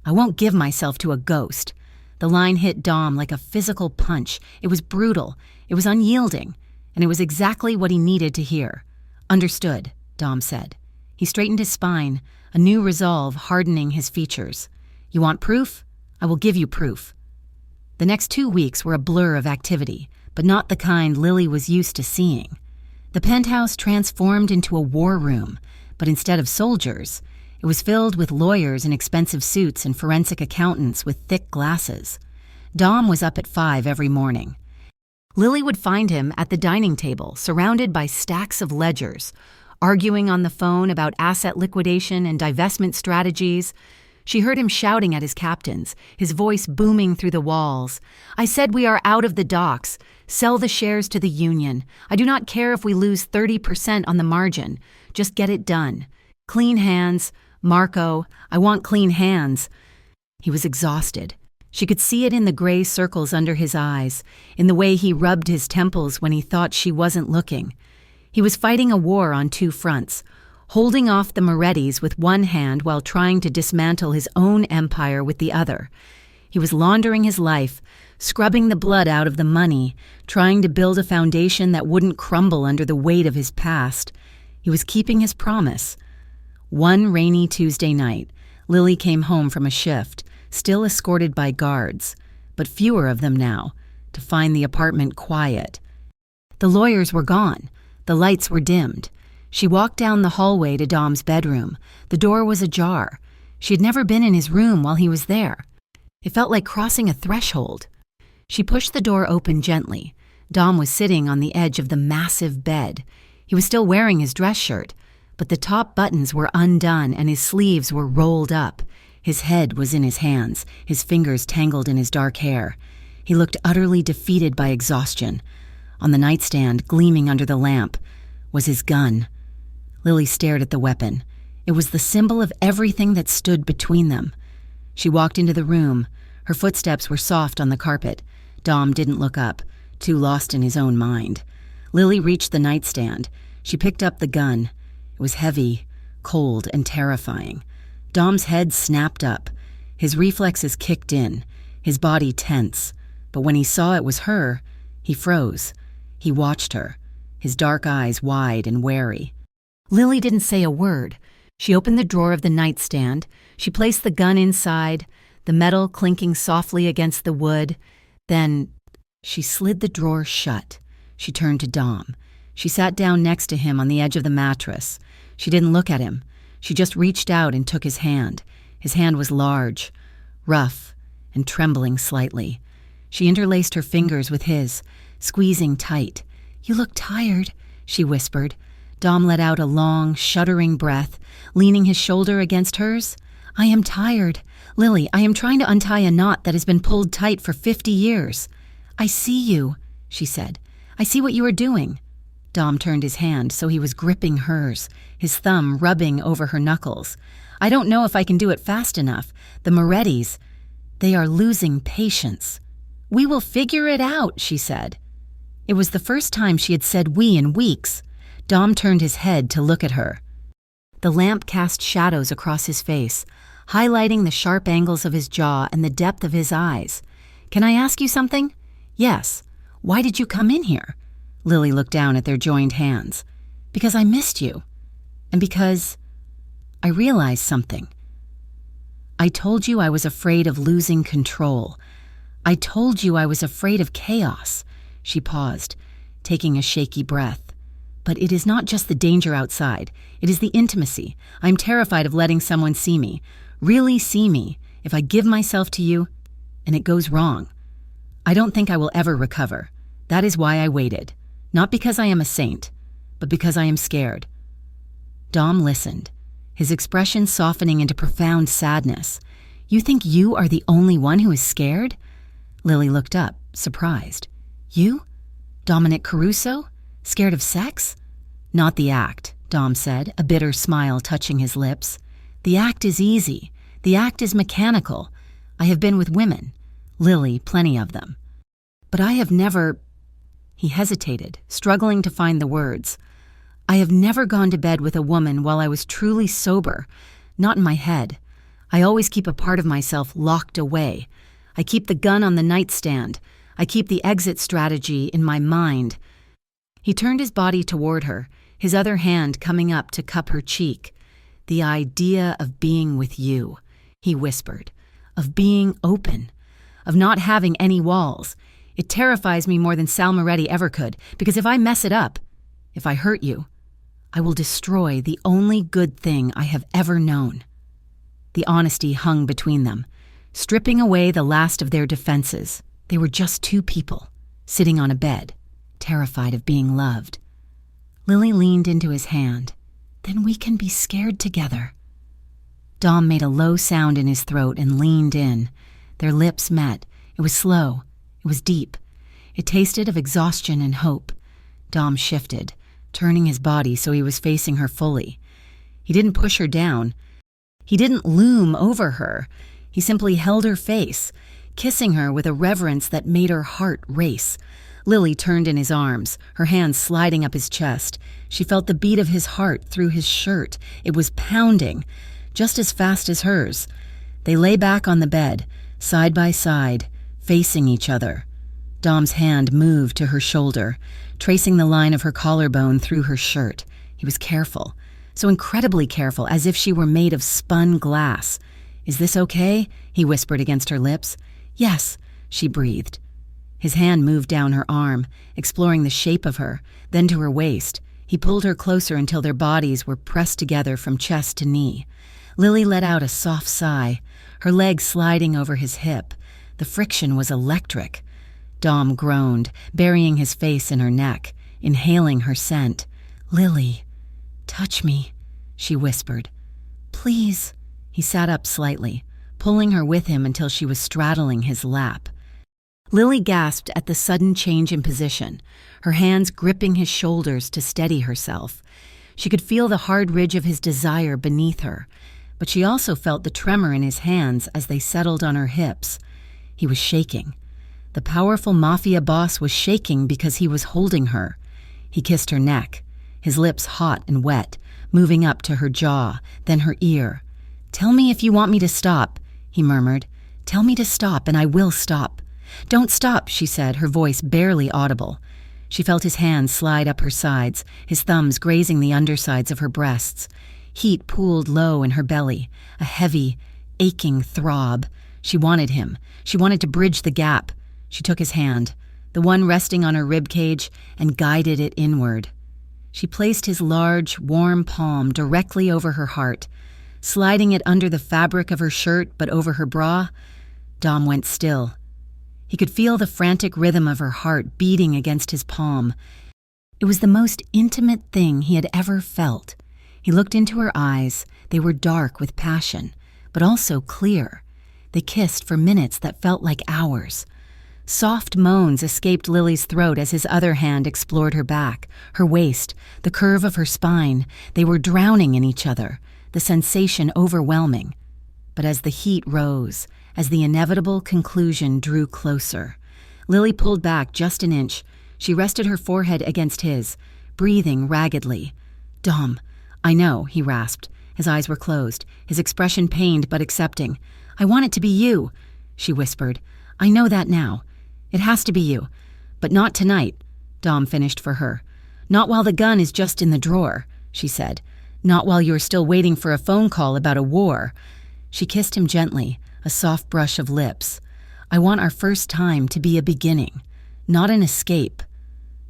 I won't give myself to a ghost. The line hit Dom like a physical punch. It was brutal. It was unyielding. And it was exactly what he needed to hear. Understood, Dom said. He straightened his spine, a new resolve hardening his features. You want proof? I will give you proof. The next 2 weeks were a blur of activity, but not the kind Lily was used to seeing. The penthouse transformed into a war room, but instead of soldiers, it was filled with lawyers in expensive suits and forensic accountants with thick glasses. Dom was up at 5 every morning. Lily would find him at the dining table, surrounded by stacks of ledgers, arguing on the phone about asset liquidation and divestment strategies. She heard him shouting at his captains, his voice booming through the walls. I said we are out of the docks. Sell the shares to the union. I do not care if we lose 30% on the margin. Just get it done. Clean hands. Marco, I want clean hands. He was exhausted. She could see it in the gray circles under his eyes, in the way he rubbed his temples when he thought she wasn't looking. He was fighting a war on 2 fronts, holding off the Morettis with one hand while trying to dismantle his own empire with the other. He was laundering his life, scrubbing the blood out of the money, trying to build a foundation that wouldn't crumble under the weight of his past. He was keeping his promise. One rainy Tuesday night, Lily came home from a shift, still escorted by guards, but fewer of them now, to find the apartment quiet. The lawyers were gone. The lights were dimmed. She walked down the hallway to Dom's bedroom. The door was ajar. She had never been in his room while he was there. It felt like crossing a threshold. She pushed the door open gently. Dom was sitting on the edge of the massive bed. He was still wearing his dress shirt, but the top buttons were undone and his sleeves were rolled up. His head was in his hands, his fingers tangled in his dark hair. He looked utterly defeated by exhaustion. On the nightstand, gleaming under the lamp, was his gun. Lily stared at the weapon. It was the symbol of everything that stood between them. She walked into the room. Her footsteps were soft on the carpet. Dom didn't look up, too lost in his own mind. Lily reached the nightstand. She picked up the gun. It was heavy, cold, and terrifying. Dom's head snapped up. His reflexes kicked in, his body tense. But when he saw it was her, he froze. He watched her, his dark eyes wide and wary. Lily didn't say a word. She opened the drawer of the nightstand. She placed the gun inside, the metal clinking softly against the wood. Then she slid the drawer shut. She turned to Dom. She sat down next to him on the edge of the mattress. She didn't look at him. She just reached out and took his hand. His hand was large, rough, and trembling slightly. She interlaced her fingers with his, squeezing tight. You look tired, she whispered. Dom let out a long, shuddering breath, leaning his shoulder against hers. I am tired. Lily, I am trying to untie a knot that has been pulled tight for 50 years. I see you, she said. I see what you are doing. Dom turned his hand so he was gripping hers, his thumb rubbing over her knuckles. I don't know if I can do it fast enough. The Morettis, they are losing patience. We will figure it out, she said. It was the first time she had said we in weeks. Dom turned his head to look at her. The lamp cast shadows across his face, highlighting the sharp angles of his jaw and the depth of his eyes. Can I ask you something? Yes. Why did you come in here? Lily looked down at their joined hands. Because I missed you. And because I realized something. I told you I was afraid of losing control. I told you I was afraid of chaos. She paused, taking a shaky breath. But it is not just the danger outside. It is the intimacy. I'm terrified of letting someone see me, really see me, if I give myself to you, and it goes wrong. I don't think I will ever recover. That is why I waited. Not because I am a saint, but because I am scared. Dom listened, his expression softening into profound sadness. You think you are the only one who is scared? Lily looked up, surprised. You? Dominic Caruso? Scared of sex? Not the act, Dom said, a bitter smile touching his lips. The act is easy. The act is mechanical. I have been with women. Lily, plenty of them. But I have never... He hesitated, struggling to find the words. I have never gone to bed with a woman while I was truly sober. Not in my head. I always keep a part of myself locked away. I keep the gun on the nightstand. I keep the exit strategy in my mind. He turned his body toward her, his other hand coming up to cup her cheek. The idea of being with you, he whispered, of being open, of not having any walls. It terrifies me more than Sal Moretti ever could, because if I mess it up, if I hurt you, I will destroy the only good thing I have ever known. The honesty hung between them, stripping away the last of their defenses. They were just two people, sitting on a bed, terrified of being loved. Lily leaned into his hand. Then we can be scared together. Dom made a low sound in his throat and leaned in. Their lips met. It was slow. It was deep. It tasted of exhaustion and hope. Dom shifted, turning his body so he was facing her fully. He didn't push her down. He didn't loom over her. He simply held her face, kissing her with a reverence that made her heart race. Lily turned in his arms, her hands sliding up his chest. She felt the beat of his heart through his shirt. It was pounding, just as fast as hers. They lay back on the bed, side by side, facing each other. Dom's hand moved to her shoulder, tracing the line of her collarbone through her shirt. He was careful, so incredibly careful, as if she were made of spun glass. Is this okay? He whispered against her lips. Yes, she breathed. His hand moved down her arm, exploring the shape of her, then to her waist. He pulled her closer until their bodies were pressed together from chest to knee. Lily let out a soft sigh, her leg sliding over his hip. The friction was electric. Dom groaned, burying his face in her neck, inhaling her scent. Lily, touch me, she whispered. Please. He sat up slightly, pulling her with him until she was straddling his lap. Lily gasped at the sudden change in position, her hands gripping his shoulders to steady herself. She could feel the hard ridge of his desire beneath her, but she also felt the tremor in his hands as they settled on her hips. He was shaking. The powerful mafia boss was shaking because he was holding her. He kissed her neck, his lips hot and wet, moving up to her jaw, then her ear. Tell me if you want me to stop, he murmured. Tell me to stop and I will stop. Don't stop, she said, her voice barely audible. She felt his hands slide up her sides, his thumbs grazing the undersides of her breasts. Heat pooled low in her belly, a heavy, aching throb. She wanted him. She wanted to bridge the gap. She took his hand, the one resting on her ribcage, and guided it inward. She placed his large, warm palm directly over her heart, sliding it under the fabric of her shirt but over her bra. Dom went still. He could feel the frantic rhythm of her heart beating against his palm. It was the most intimate thing he had ever felt. He looked into her eyes. They were dark with passion, but also clear. They kissed for minutes that felt like hours. Soft moans escaped Lily's throat as his other hand explored her back, her waist, the curve of her spine. They were drowning in each other, the sensation overwhelming. But as the heat rose, as the inevitable conclusion drew closer, Lily pulled back just an inch. She rested her forehead against his, breathing raggedly. "Dom, I know," he rasped. His eyes were closed, his expression pained but accepting. "I want it to be you," she whispered. "I know that now. It has to be you. But not tonight," Dom finished for her. "Not while the gun is just in the drawer," she said. "Not while you're still waiting for a phone call about a war." She kissed him gently, a soft brush of lips. "I want our first time to be a beginning, not an escape."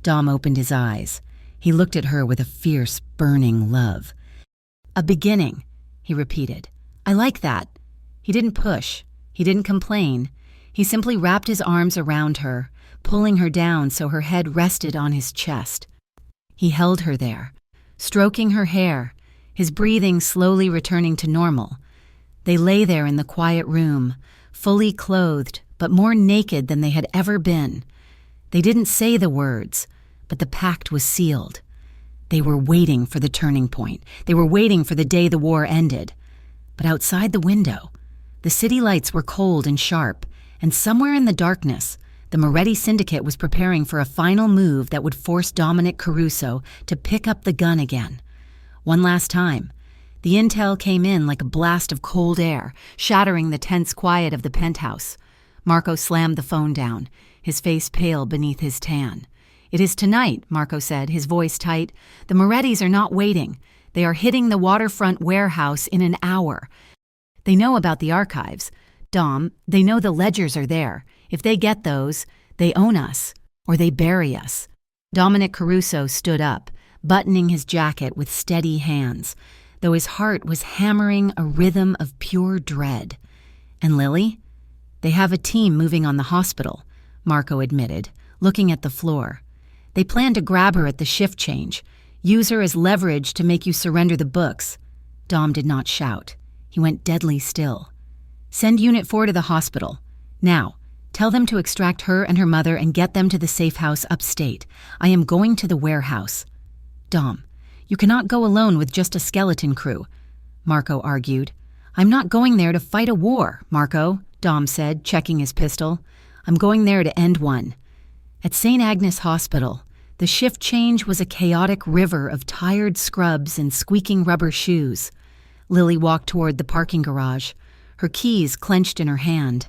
Dom opened his eyes. He looked at her with a fierce, burning love. "A beginning," he repeated. "I like that." He didn't push. He didn't complain. He simply wrapped his arms around her, pulling her down so her head rested on his chest. He held her there, stroking her hair, his breathing slowly returning to normal. They lay there in the quiet room, fully clothed, but more naked than they had ever been. They didn't say the words, but the pact was sealed. They were waiting for the turning point. They were waiting for the day the war ended. But outside the window, the city lights were cold and sharp, and somewhere in the darkness, the Moretti Syndicate was preparing for a final move that would force Dominic Caruso to pick up the gun again. One last time, the intel came in like a blast of cold air, shattering the tense quiet of the penthouse. Marco slammed the phone down, his face pale beneath his tan. "It is tonight," Marco said, his voice tight. "The Morettis are not waiting. They are hitting the waterfront warehouse in an hour. They know about the archives. Dom, they know the ledgers are there. If they get those, they own us, or they bury us." Dominic Caruso stood up, buttoning his jacket with steady hands, though his heart was hammering a rhythm of pure dread. "And Lily? They have a team moving on the hospital," Marco admitted, looking at the floor. "They plan to grab her at the shift change, use her as leverage to make you surrender the books." Dom did not shout. He went deadly still. "Send Unit 4 to the hospital. Now, tell them to extract her and her mother and get them to the safe house upstate. I am going to the warehouse." "Dom, you cannot go alone with just a skeleton crew," Marco argued. "I'm not going there to fight a war, Marco," Dom said, checking his pistol. "I'm going there to end one." At St. Agnes Hospital, the shift change was a chaotic river of tired scrubs and squeaking rubber shoes. Lily walked toward the parking garage, her keys clenched in her hand.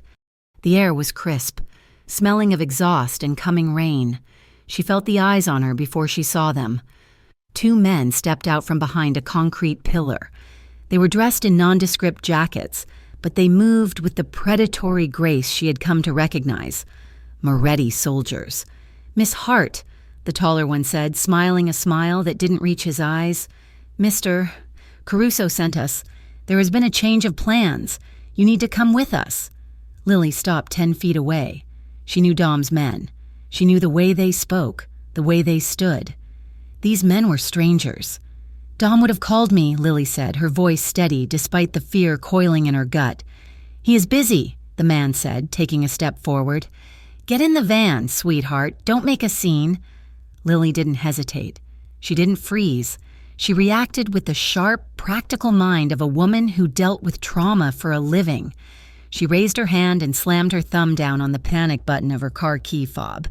The air was crisp, smelling of exhaust and coming rain. She felt the eyes on her before she saw them. Two men stepped out from behind a concrete pillar. They were dressed in nondescript jackets, but they moved with the predatory grace she had come to recognize. Moretti soldiers. "Miss Hart," the taller one said, smiling a smile that didn't reach his eyes. "Mr. Caruso sent us. There has been a change of plans. You need to come with us." Lily stopped 10 feet away. She knew Dom's men. She knew the way they spoke, the way they stood. These men were strangers. "Dom would have called me," Lily said, her voice steady despite the fear coiling in her gut. "He is busy," the man said, taking a step forward. "Get in the van, sweetheart. Don't make a scene." Lily didn't hesitate. She didn't freeze. She reacted with the sharp, practical mind of a woman who dealt with trauma for a living. She raised her hand and slammed her thumb down on the panic button of her car key fob.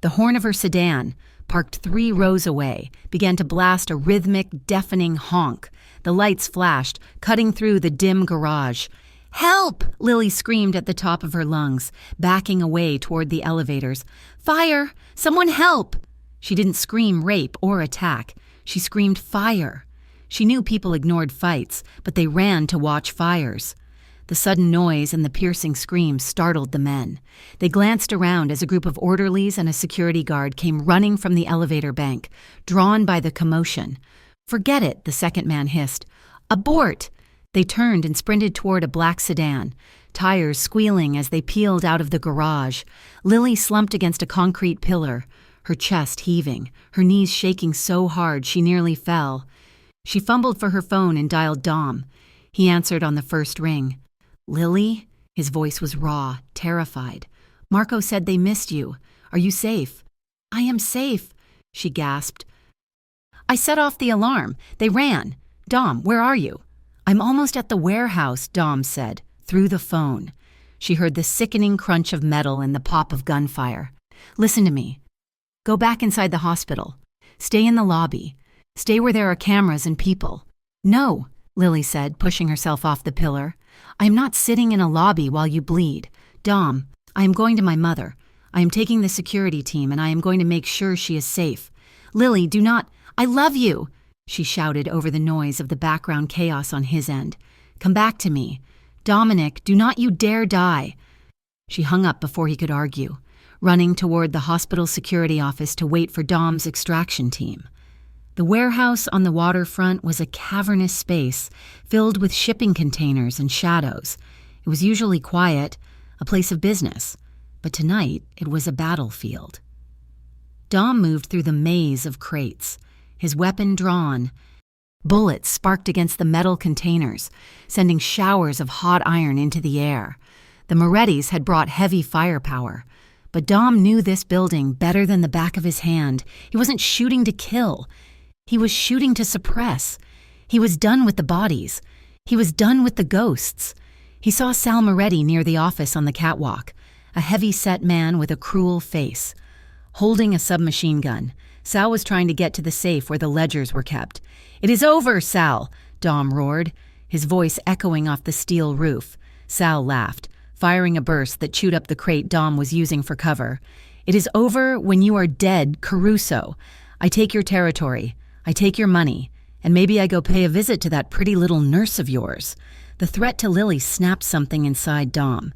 The horn of her sedan, parked 3 rows away, began to blast a rhythmic, deafening honk. The lights flashed, cutting through the dim garage. "Help!" Lily screamed at the top of her lungs, backing away toward the elevators. "Fire! Someone help!" She didn't scream rape or attack. She screamed fire. She knew people ignored fights, but they ran to watch fires. The sudden noise and the piercing screams startled the men. They glanced around as a group of orderlies and a security guard came running from the elevator bank, drawn by the commotion. "Forget it," the second man hissed. "Abort!" They turned and sprinted toward a black sedan, tires squealing as they peeled out of the garage. Lily slumped against a concrete pillar, her chest heaving, her knees shaking so hard she nearly fell. She fumbled for her phone and dialed Dom. He answered on the first ring. "Lily?" His voice was raw, terrified. Marco said they missed you. Are you safe?" "I am safe," she gasped. "I set off the alarm. They ran. Dom, where are you?" "I'm almost at the warehouse," Dom said, through the phone. She heard the sickening crunch of metal and the pop of gunfire. "Listen to me. Go back inside the hospital. Stay in the lobby. Stay where there are cameras and people." "No," Lily said, pushing herself off the pillar. "I am not sitting in a lobby while you bleed. Dom, I am going to my mother. I am taking the security team and I am going to make sure she is safe. Lily, do not— I love you!" she shouted over the noise of the background chaos on his end. "Come back to me. Dominic, do not you dare die." She hung up before he could argue, running toward the hospital security office to wait for Dom's extraction team. The warehouse on the waterfront was a cavernous space filled with shipping containers and shadows. It was usually quiet, a place of business, but tonight it was a battlefield. Dom moved through the maze of crates, his weapon drawn. Bullets sparked against the metal containers, sending showers of hot iron into the air. The Morettis had brought heavy firepower, but Dom knew this building better than the back of his hand. He wasn't shooting to kill. He was shooting to suppress. He was done with the bodies. He was done with the ghosts. He saw Sal Moretti near the office on the catwalk, a heavy-set man with a cruel face. Holding a submachine gun, Sal was trying to get to the safe where the ledgers were kept. "It is over, Sal," Dom roared, his voice echoing off the steel roof. Sal laughed, firing a burst that chewed up the crate Dom was using for cover. "It is over when you are dead, Caruso. I take your territory. I take your money, and maybe I go pay a visit to that pretty little nurse of yours." The threat to Lily snapped something inside Dom.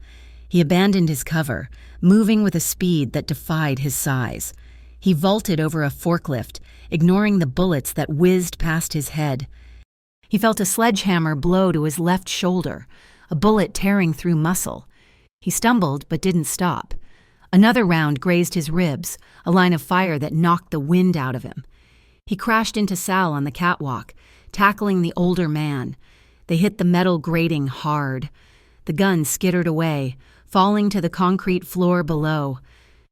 He abandoned his cover, moving with a speed that defied his size. He vaulted over a forklift, ignoring the bullets that whizzed past his head. He felt a sledgehammer blow to his left shoulder, a bullet tearing through muscle. He stumbled but didn't stop. Another round grazed his ribs, a line of fire that knocked the wind out of him. He crashed into Sal on the catwalk, tackling the older man. They hit the metal grating hard. The gun skittered away, falling to the concrete floor below.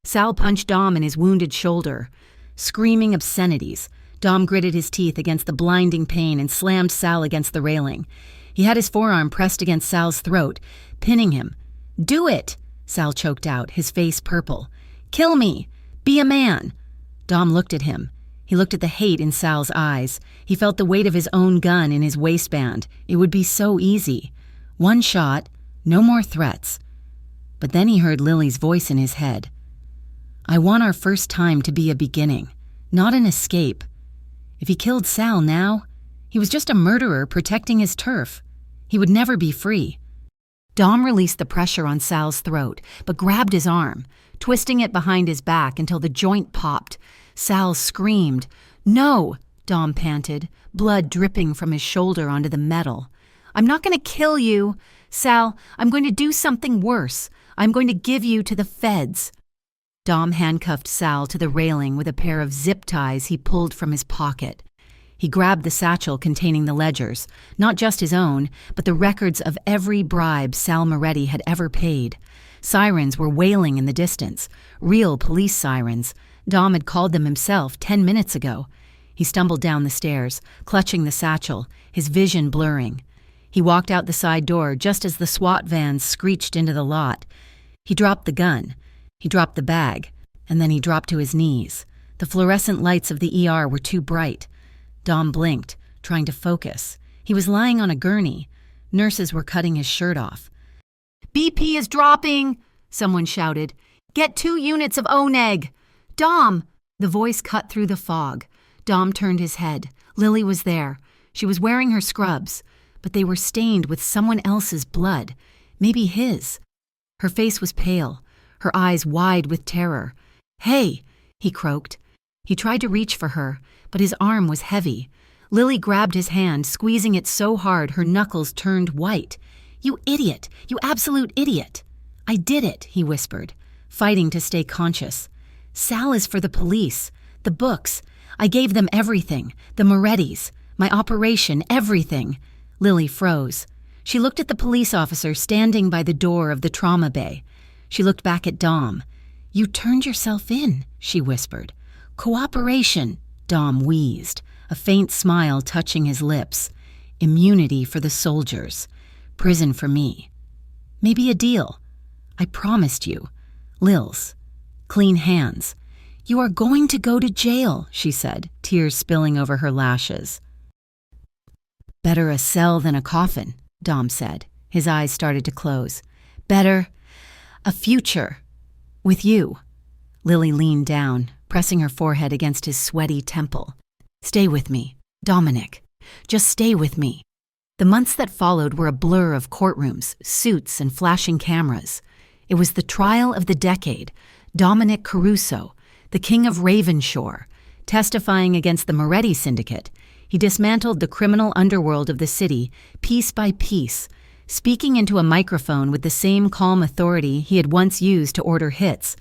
Sal punched Dom in his wounded shoulder. Screaming obscenities, Dom gritted his teeth against the blinding pain and slammed Sal against the railing. He had his forearm pressed against Sal's throat, pinning him. "Do it!" Sal choked out, his face purple. "Kill me! Be a man!" Dom looked at him. He looked at the hate in Sal's eyes. He felt the weight of his own gun in his waistband. It would be so easy. One shot, no more threats. But then he heard Lily's voice in his head. "I want our first time to be a beginning, not an escape. If he killed Sal now, he was just a murderer protecting his turf. He would never be free." Dom released the pressure on Sal's throat, but grabbed his arm, twisting it behind his back until the joint popped. Sal screamed. "No!" Dom panted, blood dripping from his shoulder onto the metal. "I'm not going to kill you. Sal, I'm going to do something worse. I'm going to give you to the feds." Dom handcuffed Sal to the railing with a pair of zip ties he pulled from his pocket. He grabbed the satchel containing the ledgers, not just his own, but the records of every bribe Sal Moretti had ever paid. Sirens were wailing in the distance, real police sirens. Dom had called them himself 10 minutes ago. He stumbled down the stairs, clutching the satchel, his vision blurring. He walked out the side door just as the SWAT van screeched into the lot. He dropped the gun. He dropped the bag, and then he dropped to his knees. The fluorescent lights of the ER were too bright. Dom blinked, trying to focus. He was lying on a gurney. Nurses were cutting his shirt off. "BP is dropping!" someone shouted. "Get 2 units of ONEG!" "Dom!" The voice cut through the fog. Dom turned his head. Lily was there. She was wearing her scrubs, but they were stained with someone else's blood, maybe his. Her face was pale, her eyes wide with terror. "Hey!" he croaked. He tried to reach for her, but his arm was heavy. Lily grabbed his hand, squeezing it so hard her knuckles turned white. "You idiot! You absolute idiot!" "I did it," he whispered, fighting to stay conscious. "Sal is for the police. The books. I gave them everything. The Morettis. My operation. Everything." Lily froze. She looked at the police officer standing by the door of the trauma bay. She looked back at Dom. "You turned yourself in," she whispered. "Cooperation," Dom wheezed, a faint smile touching his lips. "Immunity for the soldiers. Prison for me. Maybe a deal. I promised you. Lils. Clean hands." "You are going to go to jail," she said, tears spilling over her lashes. "Better a cell than a coffin," Dom said. His eyes started to close. "Better a future with you." Lily leaned down, pressing her forehead against his sweaty temple. "Stay with me, Dominic. Just stay with me." The months that followed were a blur of courtrooms, suits, and flashing cameras. It was the trial of the decade. Dominic Caruso, the king of Ravenshore, testifying against the Moretti syndicate. He dismantled the criminal underworld of the city, piece by piece, speaking into a microphone with the same calm authority he had once used to order hits.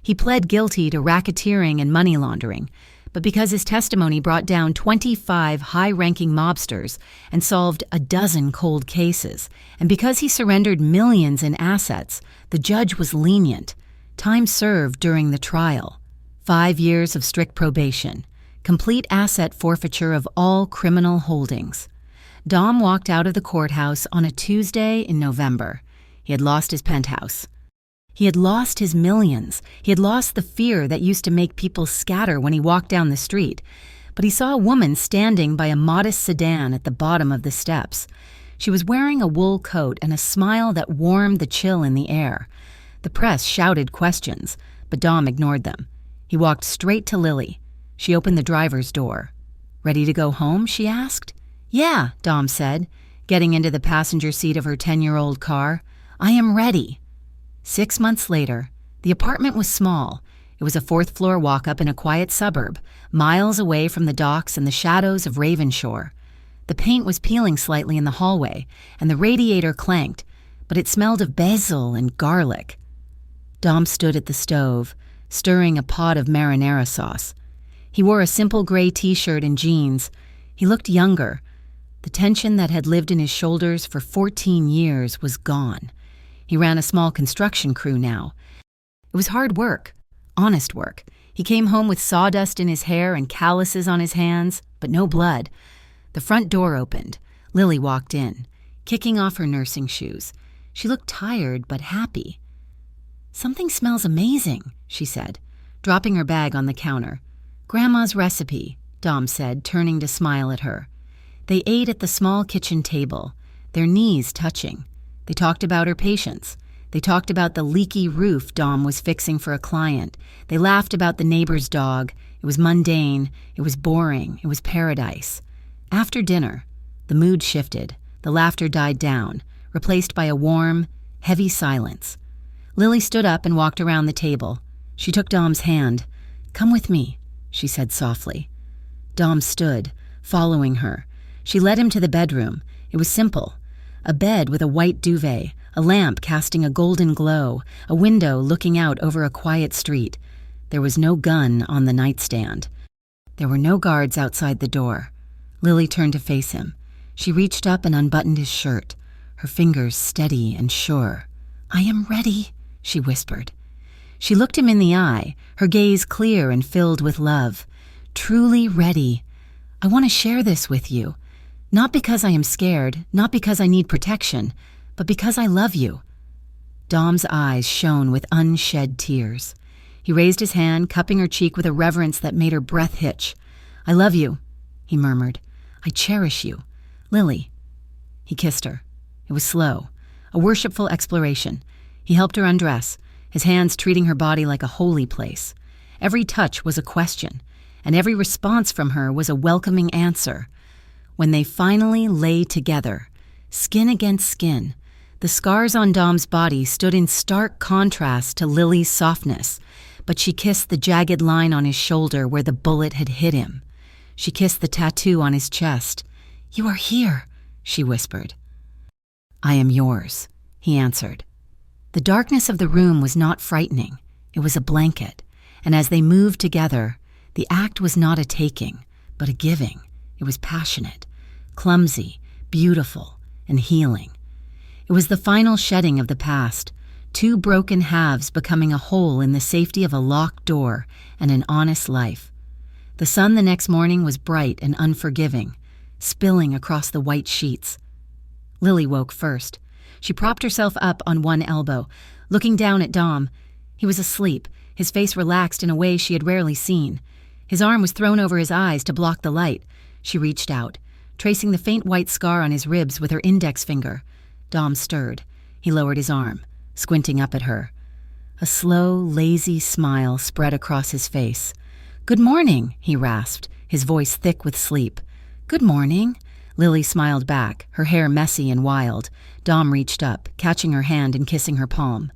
He pled guilty to racketeering and money laundering, but because his testimony brought down 25 high-ranking mobsters and solved a dozen cold cases, and because he surrendered millions in assets, the judge was lenient. Time served during the trial. 5 years of strict probation. Complete asset forfeiture of all criminal holdings. Dom walked out of the courthouse on a Tuesday in November. He had lost his penthouse. He had lost his millions. He had lost the fear that used to make people scatter when he walked down the street. But he saw a woman standing by a modest sedan at the bottom of the steps. She was wearing a wool coat and a smile that warmed the chill in the air. The press shouted questions, but Dom ignored them. He walked straight to Lily. She opened the driver's door. "Ready to go home?" she asked. "Yeah," Dom said, getting into the passenger seat of her 10-year-old car. "I am ready." 6 months later, the apartment was small. It was a 4th-floor walk-up in a quiet suburb, miles away from the docks and the shadows of Ravenshore. The paint was peeling slightly in the hallway, and the radiator clanked, but it smelled of basil and garlic. Dom stood at the stove, stirring a pot of marinara sauce. He wore a simple gray t-shirt and jeans. He looked younger. The tension that had lived in his shoulders for 14 years was gone. He ran a small construction crew now. It was hard work, honest work. He came home with sawdust in his hair and calluses on his hands, but no blood. The front door opened. Lily walked in, kicking off her nursing shoes. She looked tired but happy. "Something smells amazing," she said, dropping her bag on the counter. "Grandma's recipe," Dom said, turning to smile at her. They ate at the small kitchen table, their knees touching. They talked about her patients. They talked about the leaky roof Dom was fixing for a client. They laughed about the neighbor's dog. It was mundane. It was boring. It was paradise. After dinner, the mood shifted. The laughter died down, replaced by a warm, heavy silence. Lily stood up and walked around the table. She took Dom's hand. "Come with me," she said softly. Dom stood, following her. She led him to the bedroom. It was simple. A bed with a white duvet, a lamp casting a golden glow, a window looking out over a quiet street. There was no gun on the nightstand. There were no guards outside the door. Lily turned to face him. She reached up and unbuttoned his shirt, her fingers steady and sure. "I am ready," she whispered. She looked him in the eye, her gaze clear and filled with love. "Truly ready. I want to share this with you. Not because I am scared, not because I need protection, but because I love you." Dom's eyes shone with unshed tears. He raised his hand, cupping her cheek with a reverence that made her breath hitch. "I love you," he murmured. "I cherish you. Lily." He kissed her. It was slow, a worshipful exploration. He helped her undress, his hands treating her body like a holy place. Every touch was a question, and every response from her was a welcoming answer. When they finally lay together, skin against skin, the scars on Dom's body stood in stark contrast to Lily's softness, but she kissed the jagged line on his shoulder where the bullet had hit him. She kissed the tattoo on his chest. "You are here," she whispered. "I am yours," he answered. The darkness of the room was not frightening. It was a blanket, and as they moved together, the act was not a taking, but a giving. It was passionate, clumsy, beautiful, and healing. It was the final shedding of the past. two broken halves becoming a whole in the safety of a locked door and an honest life. The sun the next morning was bright and unforgiving, spilling across the white sheets. Lily woke first. She propped herself up on one elbow, looking down at Dom. He was asleep, his face relaxed in a way she had rarely seen. His arm was thrown over his eyes to block the light. She reached out, tracing the faint white scar on his ribs with her index finger. Dom stirred. He lowered his arm, squinting up at her. A slow, lazy smile spread across his face. "Good morning," he rasped, his voice thick with sleep. "Good morning." Lily smiled back, her hair messy and wild. Dom reached up, catching her hand and kissing her palm.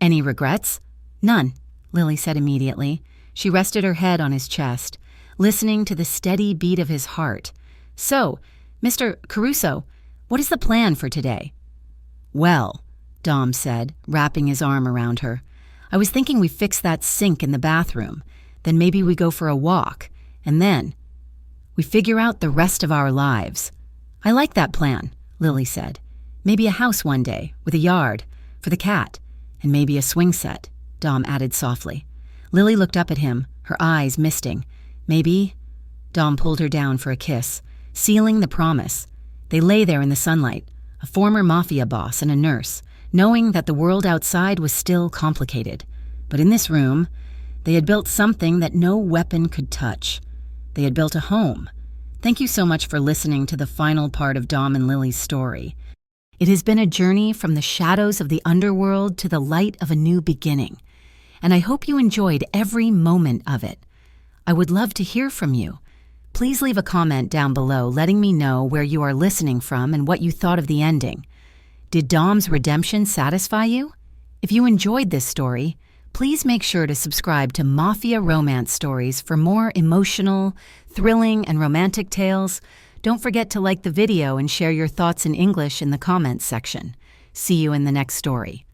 "Any regrets?" "None," Lily said immediately. She rested her head on his chest, listening to the steady beat of his heart. "So, Mr. Caruso, what is the plan for today?" "Well," Dom said, wrapping his arm around her, "I was thinking we fix that sink in the bathroom. Then maybe we go for a walk, and then we figure out the rest of our lives." "I like that plan," Lily said. "Maybe a house one day, with a yard, for the cat, and maybe a swing set," Dom added softly. Lily looked up at him, her eyes misting. "Maybe—" Dom pulled her down for a kiss, sealing the promise. They lay there in the sunlight, a former mafia boss and a nurse, knowing that the world outside was still complicated. But in this room, they had built something that no weapon could touch. They had built a home. Thank you so much for listening to the final part of Dom and Lily's story. It has been a journey from the shadows of the underworld to the light of a new beginning, and I hope you enjoyed every moment of it. I would love to hear from you. Please leave a comment down below letting me know where you are listening from and what you thought of the ending. Did Dom's redemption satisfy you? If you enjoyed this story, please make sure to subscribe to Mafia Romance Stories for more emotional, thrilling, and romantic tales. Don't forget to like the video and share your thoughts in English in the comments section. See you in the next story.